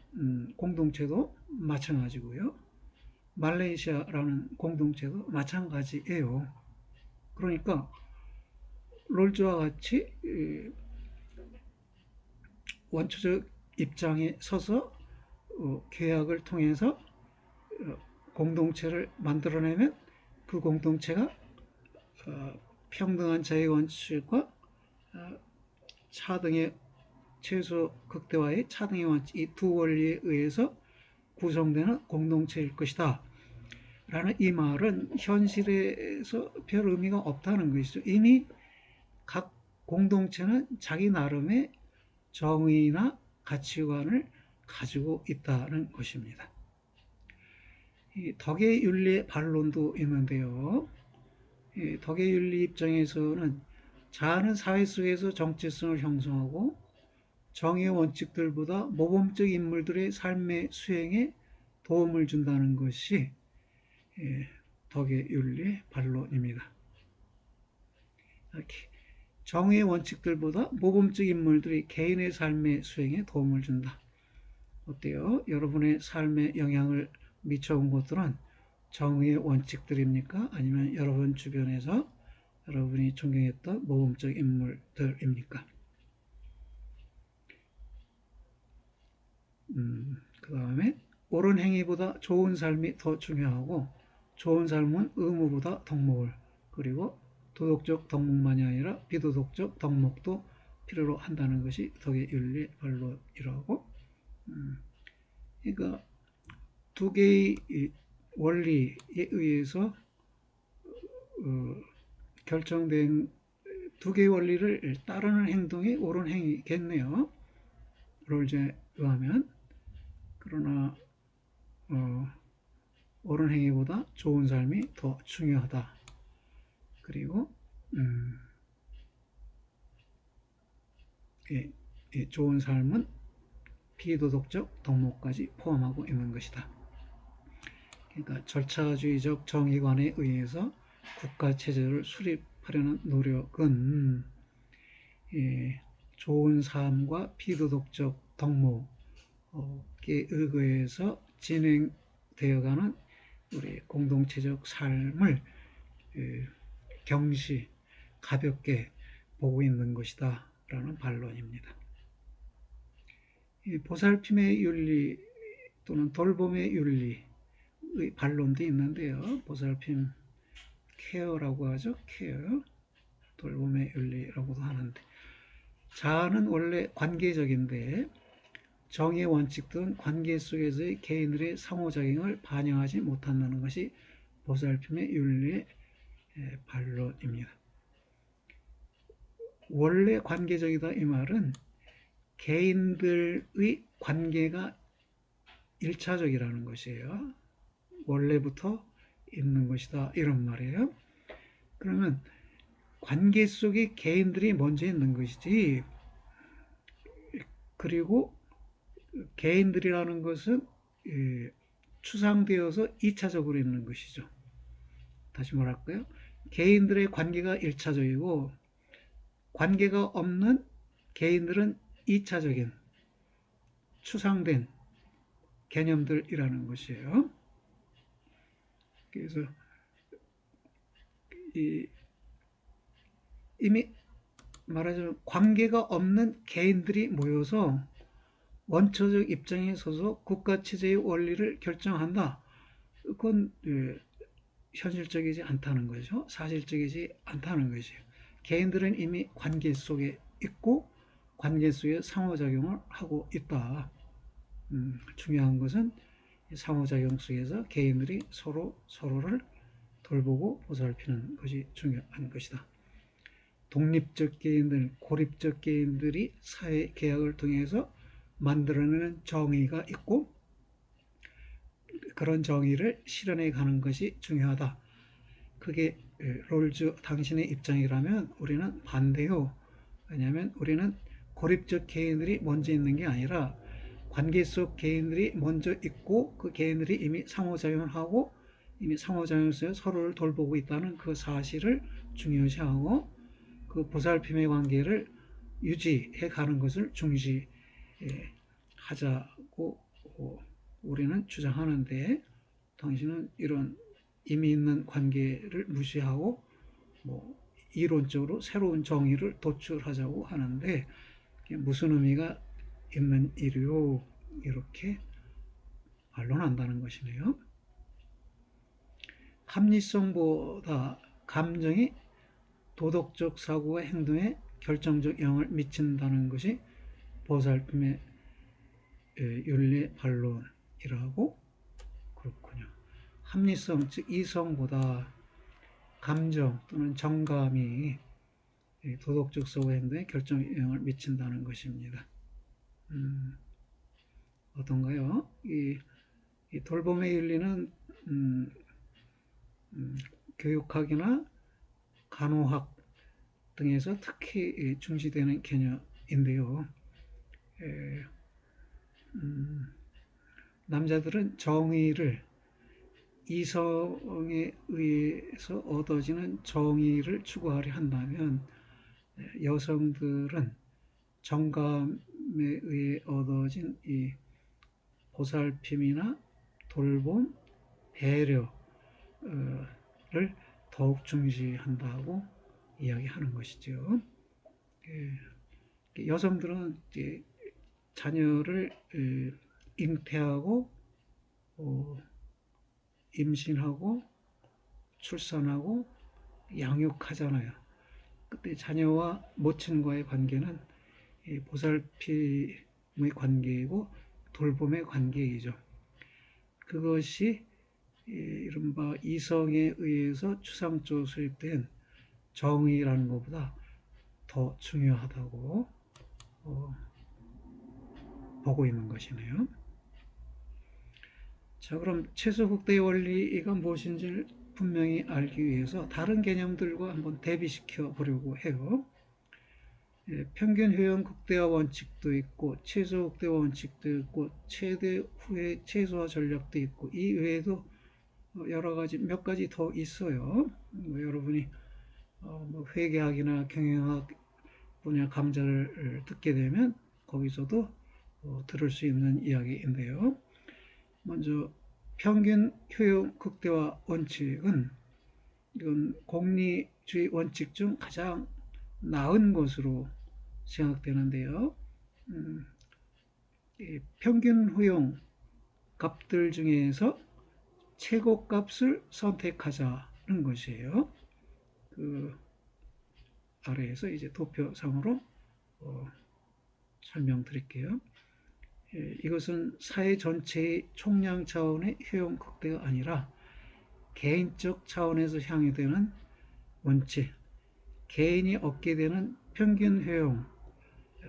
공동체도 마찬가지고요. 말레이시아라는 공동체도 마찬가지예요. 그러니까 롤즈와 같이 원초적 입장에 서서 계약을 통해서 공동체를 만들어내면 그 공동체가 평등한 자유 원칙과 차등의 최소 극대화의 차등의 원칙, 이 두 원리에 의해서 구성되는 공동체일 것이다 라는 이 말은 현실에서 별 의미가 없다는 것이죠. 이미 각 공동체는 자기 나름의 정의나 가치관을 가지고 있다는 것입니다. 이 덕의 윤리의 반론도 있는데요. 이 덕의 윤리 입장에서는 자아는 사회 속에서 정체성을 형성하고 정의의 원칙들보다 모범적 인물들의 삶의 수행에 도움을 준다는 것이 덕의 윤리의 반론입니다. 정의의 원칙들보다 모범적 인물들이 개인의 삶의 수행에 도움을 준다. 어때요? 여러분의 삶에 영향을 미쳐온 것들은 정의의 원칙들입니까? 아니면 여러분 주변에서 여러분이 존경했던 모범적 인물들입니까? 그 다음에 옳은 행위보다 좋은 삶이 더 중요하고 좋은 삶은 의무보다 덕목을, 그리고 도덕적 덕목만이 아니라 비도덕적 덕목도 필요로 한다는 것이 덕의 윤리 반론이라고. 그러니까 두 개의 원리에 의해서 결정된 두 개의 원리를 따르는 행동이 옳은 행위겠네요. 롤즈에 의하면. 그러나 옳은 행위보다 좋은 삶이 더 중요하다. 그리고 좋은 삶은 비도덕적 덕목까지 포함하고 있는 것이다. 그러니까 절차주의적 정의관에 의해서 국가체제를 수립하려는 노력은 좋은 삶과 비도덕적 덕목에 의거해서 진행되어가는 우리 공동체적 삶을 경시, 가볍게 보고 있는 것이다 라는 반론입니다. 보살핌의 윤리 또는 돌봄의 윤리의 반론도 있는데요. 보살핌, 케어라고 하죠. 케어, 돌봄의 윤리라고도 하는데, 자아는 원래 관계적인데 정의 원칙들은 관계 속에서의 개인들의 상호작용을 반영하지 못한다는 것이 보살핌의 윤리의 반론입니다. 원래 관계적이다 이 말은 개인들의 관계가 일차적이라는 것이에요. 원래부터 있는 것이다 이런 말이에요. 그러면 관계 속에 개인들이 먼저 있는 것이지, 그리고 개인들이라는 것은 추상되어서 2차적으로 있는 것이죠. 다시 말할까요? 개인들의 관계가 1차적이고 관계가 없는 개인들은 2차적인 추상된 개념들이라는 것이에요. 그래서 이미 말하자면 관계가 없는 개인들이 모여서 원초적 입장에 서서 국가체제의 원리를 결정한다. 그건 현실적이지 않다는 거죠. 사실적이지 않다는 것이에요. 개인들은 이미 관계 속에 있고 관계 속에 상호작용을 하고 있다. 중요한 것은 상호작용 속에서 개인들이 서로를 돌보고 보살피는 것이 중요한 것이다. 독립적 개인들, 고립적 개인들이 사회 계약을 통해서 만들어내는 정의가 있고 그런 정의를 실현해 가는 것이 중요하다. 그게 롤즈 당신의 입장이라면 우리는 반대요. 왜냐하면 우리는 고립적 개인들이 먼저 있는 게 아니라 관계 속 개인들이 먼저 있고 그 개인들이 이미 상호작용을 하고 이미 상호작용 속에서 서로를 돌보고 있다는 그 사실을 중요시하고 그 보살핌의 관계를 유지해 가는 것을 중시하자고 우리는 주장하는데 당신은 이런 이미 있는 관계를 무시하고 이론적으로 새로운 정의를 도출하자고 하는데 무슨 의미가 있는 일이요? 이렇게 반론한다는 것이네요. 합리성보다 감정이 도덕적 사고와 행동에 결정적 영향을 미친다는 것이 보살핌의 윤리 반론이라고 그렇군요. 합리성, 즉 이성보다 감정 또는 정감이 도덕적 사고와 행동에 결정적 영향을 미친다는 것입니다. 어떤가요? 이 돌봄의 윤리는 교육학이나 간호학 등에서 특히 중시되는 개념인데요. 남자들은 정의를 이성에 의해서 얻어지는 정의를 추구하려 한다면 여성들은 정감에 의해 얻어진 이 보살핌이나 돌봄, 배려를 더욱 중시한다고 이야기하는 것이죠. 여성들은 자녀를 잉태하고 임신하고 출산하고 양육하잖아요. 그때 자녀와 모친과의 관계는 보살핌의 관계이고 돌봄의 관계이죠. 그것이 이른바 이성에 의해서 추상적으로 수립된 정의라는 것보다 더 중요하다고 보고 있는 것이네요. 자, 그럼 최소극대의 원리가 무엇인지를 분명히 알기 위해서 다른 개념들과 한번 대비시켜 보려고 해요. 평균 효용 극대화 원칙도 있고 최소 극대화 원칙도 있고 최대 후의 최소화 전략도 있고 이 외에도 여러 가지 몇 가지 더 있어요. 여러분이 회계학이나 경영학 분야 강좌를 듣게 되면 거기서도 들을 수 있는 이야기인데요. 먼저 평균 효용 극대화 원칙은 이건 공리주의 원칙 중 가장 나은 것으로 생각되는데요. 평균 효용 값들 중에서 최고 값을 선택하자는 것이에요. 그 아래에서 이제 도표상으로 설명드릴게요. 이것은 사회 전체의 총량 차원의 효용 극대가 아니라 개인적 차원에서 향유되는 원칙, 개인이 얻게 되는 평균 효용,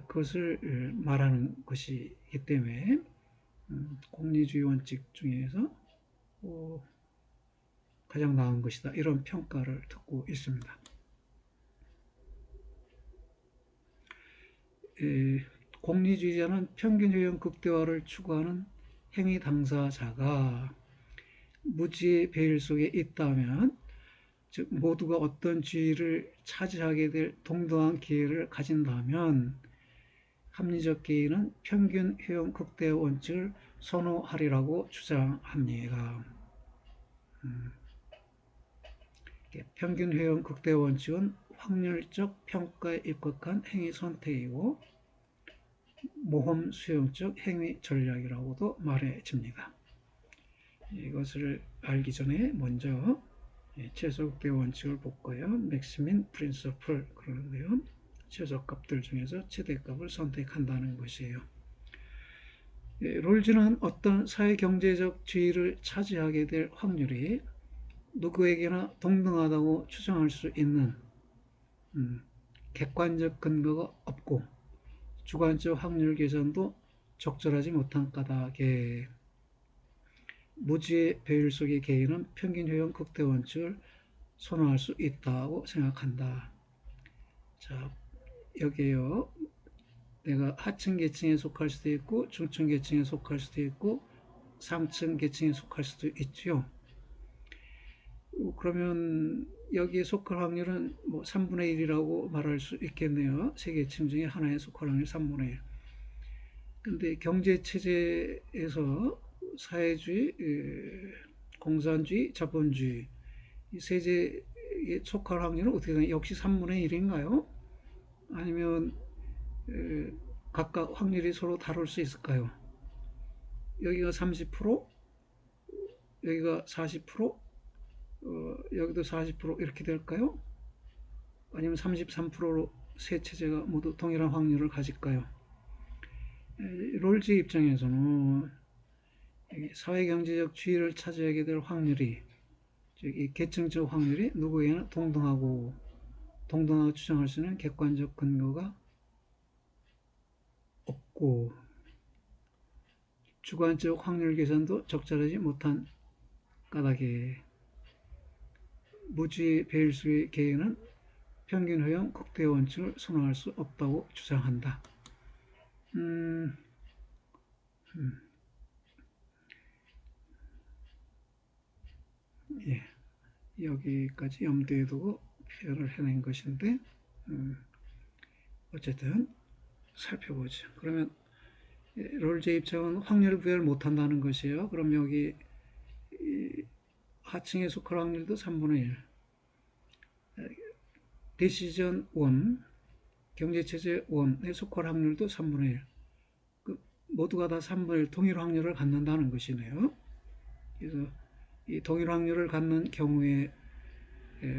그것을 말하는 것이기 때문에 공리주의 원칙 중에서 가장 나은 것이다. 이런 평가를 듣고 있습니다. 공리주의자는 평균 효용 극대화를 추구하는 행위 당사자가 무지의 배일 속에 있다면 즉 모두가 어떤 지위를 차지하게 될 동등한 기회를 가진다면 합리적 개인은 평균 효용 극대 원칙을 선호하리라고 주장합니다. 평균 효용 극대 원칙은 확률적 평가에 입각한 행위 선택이고 모험 수용적 행위 전략이라고도 말해집니다. 이것을 알기 전에 먼저 최소 극대 원칙을 볼까요? 맥시민 프린서플 그러는데요. 최소값들 중에서 최대값을 선택한다는 것이에요. 롤즈는 어떤 사회경제적 지위를 차지하게 될 확률이 누구에게나 동등하다고 추정할 수 있는 객관적 근거가 없고 주관적 확률 계산도 적절하지 못한 까닭에 무지의 배율 속의 개인은 평균 효용 극대 원칙을 선호할 수 있다고 생각한다. 자, 여기에요. 내가 하층 계층에 속할 수도 있고 중층 계층에 속할 수도 있고 상층 계층에 속할 수도 있죠. 그러면 여기에 속할 확률은 뭐 3분의 1이라고 말할 수 있겠네요. 세 계층 중에 하나에 속할 확률 3분의 1. 근데 경제체제에서 사회주의, 공산주의, 자본주의 이 세제에 속할 확률은 어떻게 되나요? 역시 3분의 1인가요? 아니면 각각 확률이 서로 다를 수 있을까요? 여기가 30%, 여기가 40%, 여기도 40% 이렇게 될까요? 아니면 33%로 세 체제가 모두 동일한 확률을 가질까요? 롤즈 입장에서는 사회경제적 지위를 차지하게 될 확률이 즉 이 계층적 확률이 누구에게나 동등하고 추정할 수 있는 객관적 근거가 없고 주관적 확률 계산도 적절하지 못한 까닭에 무지 배일수의 개인은 평균 효용 극대 원칙을 선호할 수 없다고 주장한다. 예, 여기까지 염두에 두고 표현을 해낸 것인데 어쨌든 살펴보죠. 그러면 롤즈 입장은 확률 부여를 못한다는 것이에요. 그럼 여기 하층에 속할 확률도 3분의 1. 디시전 1, 경제체제 1에 속할 확률도 3분의 1. 모두가 다 3분의 1 동일 확률을 갖는다는 것이네요. 그래서 이 동일 확률을 갖는 경우에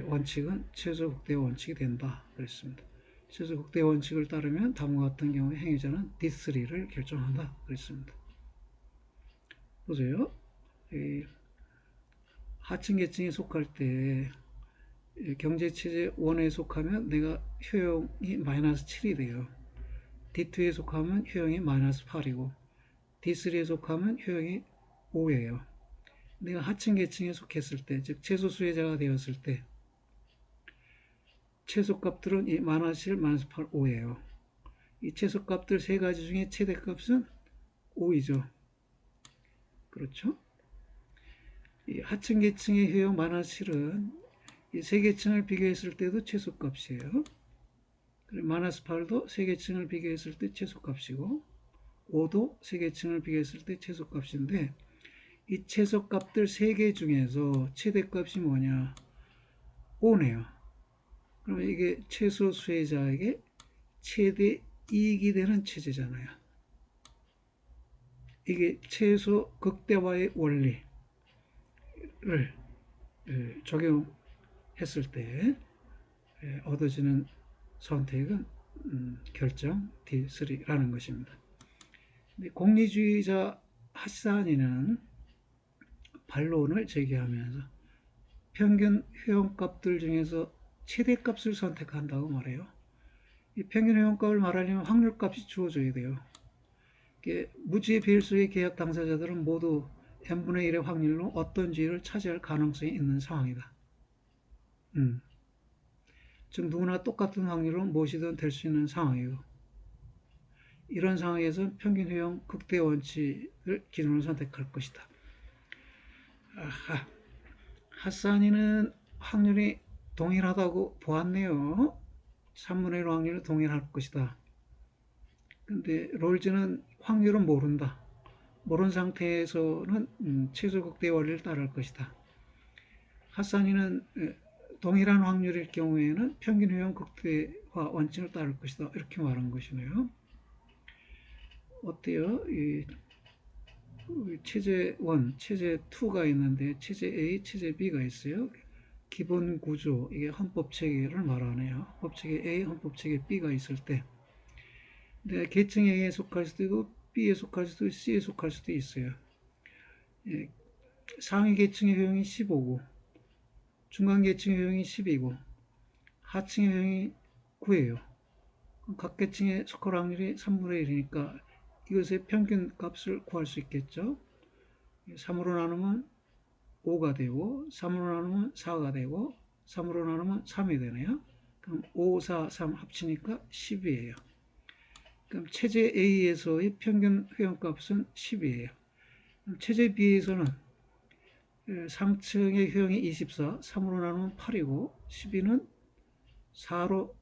원칙은 최소 극대 원칙이 된다. 그랬습니다. 최소 극대 원칙을 따르면 다음과 같은 경우에 행위자는 D3를 결정한다. 그랬습니다. 보세요. 하층 계층에 속할 때 경제체제 1에 속하면 내가 효용이 마이너스 7이 돼요. D2에 속하면 효용이 마이너스 8이고 D3에 속하면 효용이 5예요. 내가 하층 계층에 속했을 때, 즉 최소 수혜자가 되었을 때 최소값들은 이 마이너스 7, 마이너스 8, 5예요. 이 최소값들 세 가지 중에 최대값은 5이죠. 그렇죠? 이 하층 계층의 효용 마이너스 7은 이 세 계층을 비교했을 때도 최소값이에요. 그리고 마이너스 8도 세 계층을 비교했을 때 최소값이고 5도 세 계층을 비교했을 때 최소값인데 이 최소값들 3개 중에서 최대값이 뭐냐? 5네요. 그러면 이게 최소 수혜자에게 최대 이익이 되는 체제잖아요. 이게 최소 극대화의 원리를 적용했을 때 얻어지는 선택은 결정 D3라는 것입니다. 공리주의자 하사니는 반론을 제기하면서 평균 효용값들 중에서 최대값을 선택한다고 말해요. 이 평균 효용값을 말하려면 확률값이 주어져야 돼요. 무지의 배일수의 계약 당사자들은 모두 n분의 1의 확률로 어떤 지위를 차지할 가능성이 있는 상황이다. 즉 누구나 똑같은 확률로 무엇이든 될 수 있는 상황이고 이런 상황에서 평균 효용 극대 원칙을 기준으로 선택할 것이다. 아하. 하사니는 확률이 동일하다고 보았네요. 3분의 1 확률은 동일할 것이다. 근데 롤즈는 확률은 모른다. 모른 상태에서는 최소극대 원리를 따를 것이다. 하산이는 동일한 확률일 경우에는 평균 효용 극대화 원칙을 따를 것이다. 이렇게 말한 것이네요. 어때요? 이 체제 1, 체제 2가 있는데 체제 A, 체제 B가 있어요. 기본 구조, 이게 헌법 체계를 말하네요. 헌법 체계 A, 헌법 체계 B가 있을 때 계층 A에 속할 수도 있고 B에 속할 수도 있고 C에 속할 수도 있어요. 예, 상위 계층의 효용이 15고 중간 계층의 효용이 10이고 하층의 효용이 9예요. 각 계층의 속할 확률이 3분의 1이니까 이것의 평균 값을 구할 수 있겠죠. 3으로 나누면 5가 되고 3으로 나누면 4가 되고 3으로 나누면 3이 되네요. 그럼 5, 4, 3 합치니까 10이에요. 그럼 체제 A에서의 평균 효용값은 10이에요. 체제 B에서는 상층의 효용이 24, 3으로 나누면 8이고 12는 4로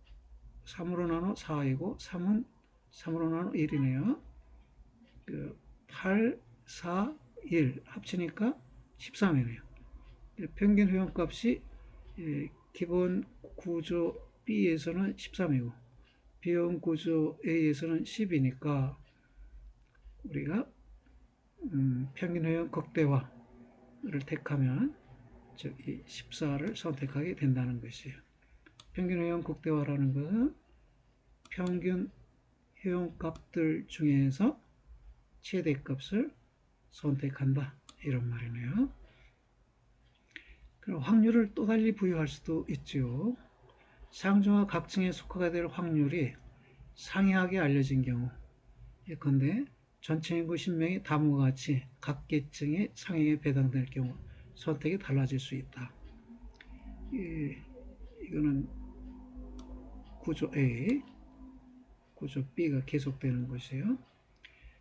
3으로 나눠 4이고 3은 3으로 나눠 1이네요. 8, 4, 1 합치니까 13이네요. 평균 효용값이 기본 구조 B에서는 13이고 비용 구조 A에서는 10이니까 우리가 평균 효용 극대화를 택하면 이 14를 선택하게 된다는 것이에요. 평균 효용 극대화라는 것은 평균 효용값들 중에서 최대값을 선택한다 이런 말이네요. 그럼 확률을 또 달리 부여할 수도 있죠. 상중하 각층에 속하게 될 확률이 상이하게 알려진 경우 예컨대 전체 인구 10명이 다음과 같이 각 계층의 상위에 배당될 경우 선택이 달라질 수 있다. 이거는 구조 A, 구조 B가 계속되는 것이에요.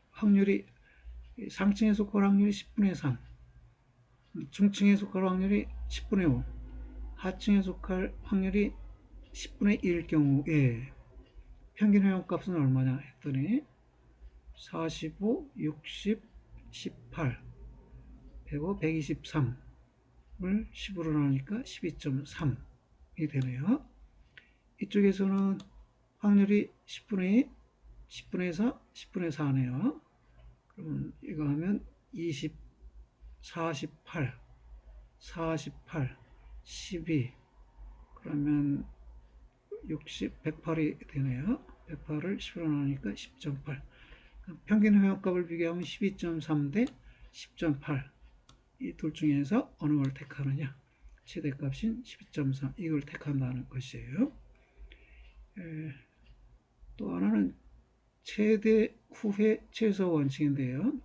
확률이 상층에 속할 확률이 10분의 3, 중층에 속할 확률이 10분의 5, 하층에 속할 확률이 10분의 1일 경우에 평균 효용값은 얼마냐 했더니 45, 60, 18, 105, 123을 10으로 나누니까 12.3이 되네요. 이쪽에서는 확률이 10분의 2, 10분의 4, 10분의 4네요. 그러면 이거 하면 20, 48, 48, 12 그러면 60, 108이 되네요. 108을 10으로 나누니까 10.8 평균 효용값을 비교하면 12.3 대 10.8 이 둘 중에서 어느 걸 택하느냐 최대값인 12.3 이걸 택한다는 것이에요. 또 하나는 최대 후회 최소 원칙인데요.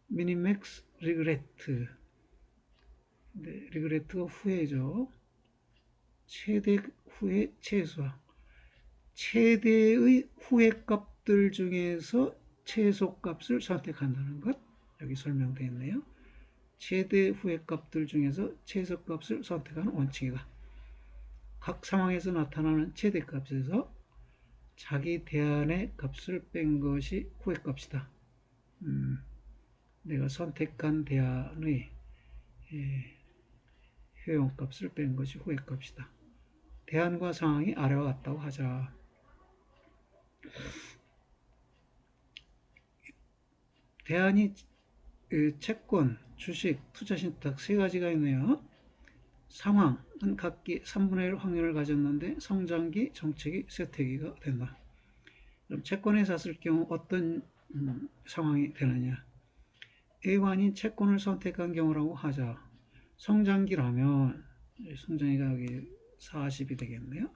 미니맥스 리그레트 리그레트가 후회죠. 최대 후회 최소화 최대의 후회값들 중에서 최소값을 선택한다는 것 여기 설명되어 있네요. 최대 후회값들 중에서 최소값을 선택하는 원칙이다. 각 상황에서 나타나는 최대값에서 자기 대안의 값을 뺀 것이 후회값이다. 내가 선택한 대안의 효용값을 뺀 것이 후회값이다. 대안과 상황이 아래와 같다고 하자. 대안이 채권, 주식, 투자신탁 세 가지가 있네요. 상황은 각기 3분의 1 확률을 가졌는데 성장기, 정체기, 쇠퇴기가 된다. 그럼 채권에 샀을 경우 어떤 상황이 되느냐. A관인 채권을 선택한 경우라고 하자. 성장기라면 성장기가 여기 40이 되겠네요.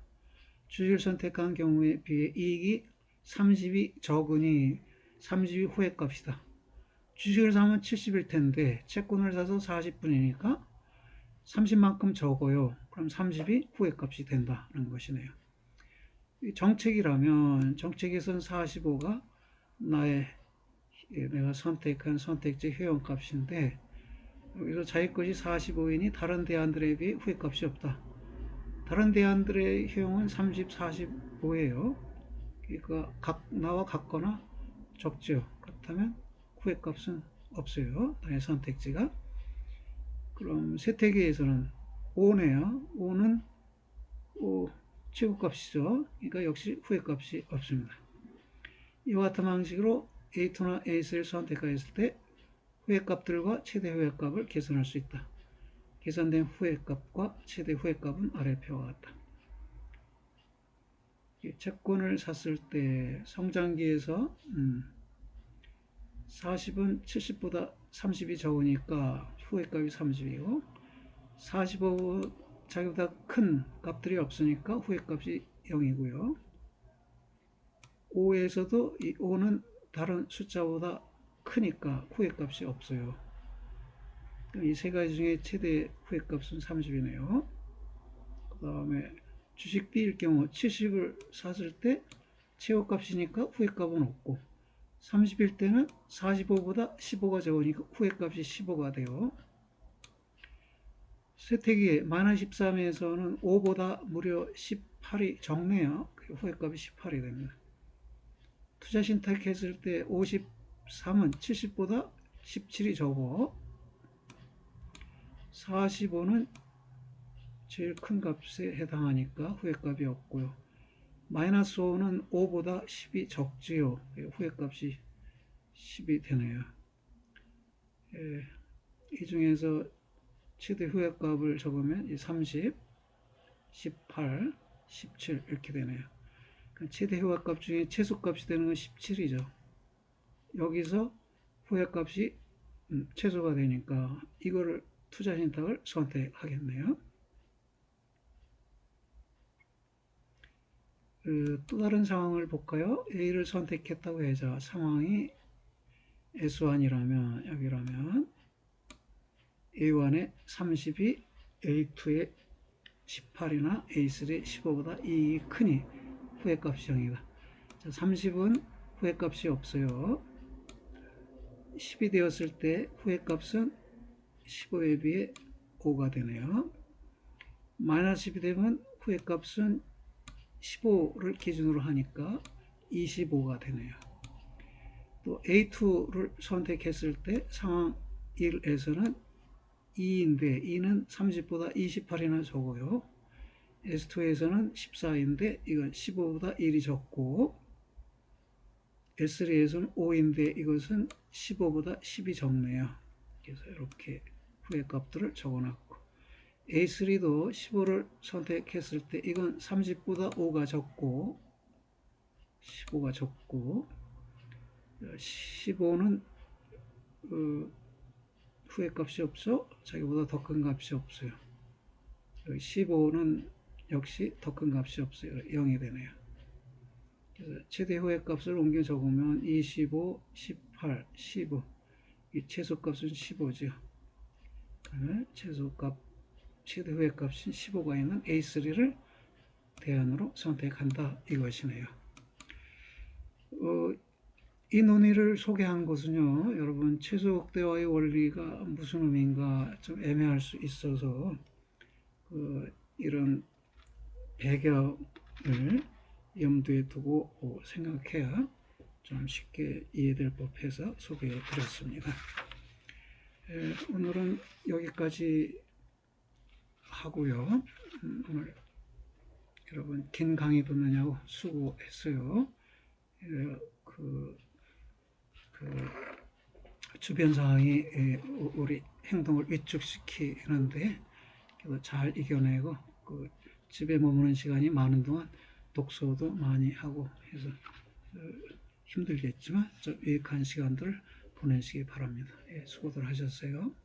주식을 선택한 경우에 비해 이익이 30이 적으니 30이 후회값이다. 주식을 사면 70일 텐데 채권을 사서 40분이니까 30만큼 적어요. 그럼 30이 후회값이 된다는 것이네요. 정책이라면 정책에선 45가 내가 선택한 선택지 효용값인데 여기서 자기 것이 45이니 다른 대안들에 비해 후회값이 없다. 다른 대안들의 효용은 30, 45예요. 그러니까 나와 같거나 적죠. 그렇다면 후액값은 없어요. 나의 선택지가. 그럼 세태기에서는 5네요. 5는 최고값이죠. 그러니까 역시 후액값이 없습니다. 이와 같은 방식으로 A2나 A3를 선택하였을 때 후액값들과 최대 후액값을 계산할 수 있다. 계산된 후액값과 최대 후액값은 아래 표와 같다. 채권을 샀을 때 성장기에서 40은 70보다 30이 적으니까 후액값이 30이고 45 자기보다 큰 값들이 없으니까 후액값이 0이고요. 5에서도 이 5는 다른 숫자보다 크니까 후액값이 없어요. 이 세 가지 중에 최대 후액값은 30이네요. 그 다음에 주식 B일 경우 70을 샀을 때 최고값이니까 후액값은 없고 30일 때는 45보다 15가 적으니까 후액값이 15가 돼요. 세태기에 마이너스 13에서는 5보다 무려 18이 적네요. 후액값이 18이 됩니다. 투자 신탁했을 때 53은 70보다 17이 적어 45는 제일 큰 값에 해당하니까 후액값이 없고요. 마이너스 5는 5보다 10이 적지요. 후액값이 10이 되네요. 이 중에서 최대 후액값을 적으면 30, 18, 17 이렇게 되네요. 최대 후액값 중에 최소값이 되는 건 17이죠. 여기서 후액값이 최소가 되니까 이거를 투자 신탁을 선택하겠네요. 또 다른 상황을 볼까요? A를 선택했다고 해서 상황이 S1이라면 여기라면 A1에 30이 A2에 18이나 A3에 15보다 이 크니 후액값이 0이다. 30은 후액값이 없어요. 10이 되었을 때 후액값은 15에 비해 5가 되네요. 마이너스 10이 되면 후액값은 15를 기준으로 하니까 25가 되네요. 또 A2를 선택했을 때 상황 1에서는 2인데 2는 30보다 28이나 적어요. S2에서는 14인데 이건 15보다 1이 적고 S3에서는 5인데 이것은 15보다 10이 적네요. 그래서 이렇게 후액값들을 적어놨고 A3도 15를 선택했을 때 이건 30보다 5가 적고 15가 적고 15는 후액값이 없어 자기보다 더 큰 값이 없어요. 15는 역시 더 큰 값이 없어요. 0이 되네요. 그래서 최대 후액값을 옮겨 적으면 25, 18, 15 이 최소값은 15죠. 그러면 최소값 최대 후액값인 15가 있는 A3를 대안으로 선택한다 이것이네요. 이 논의를 소개한 것은요, 여러분 최소 극대화의 원리가 무슨 의미인가 좀 애매할 수 있어서 이런 배경을 염두에 두고 생각해야 좀 쉽게 이해될 법해서 소개해 드렸습니다. 오늘은 여기까지 하고요. 오늘 여러분 긴 강의 듣느냐고 수고했어요. 주변 상황이 우리 행동을 위축시키는데 잘 이겨내고 집에 머무는 시간이 많은 동안 독서도 많이 하고 해서 힘들겠지만 좀 유익한 시간들을 보내시기 바랍니다. 수고들 하셨어요.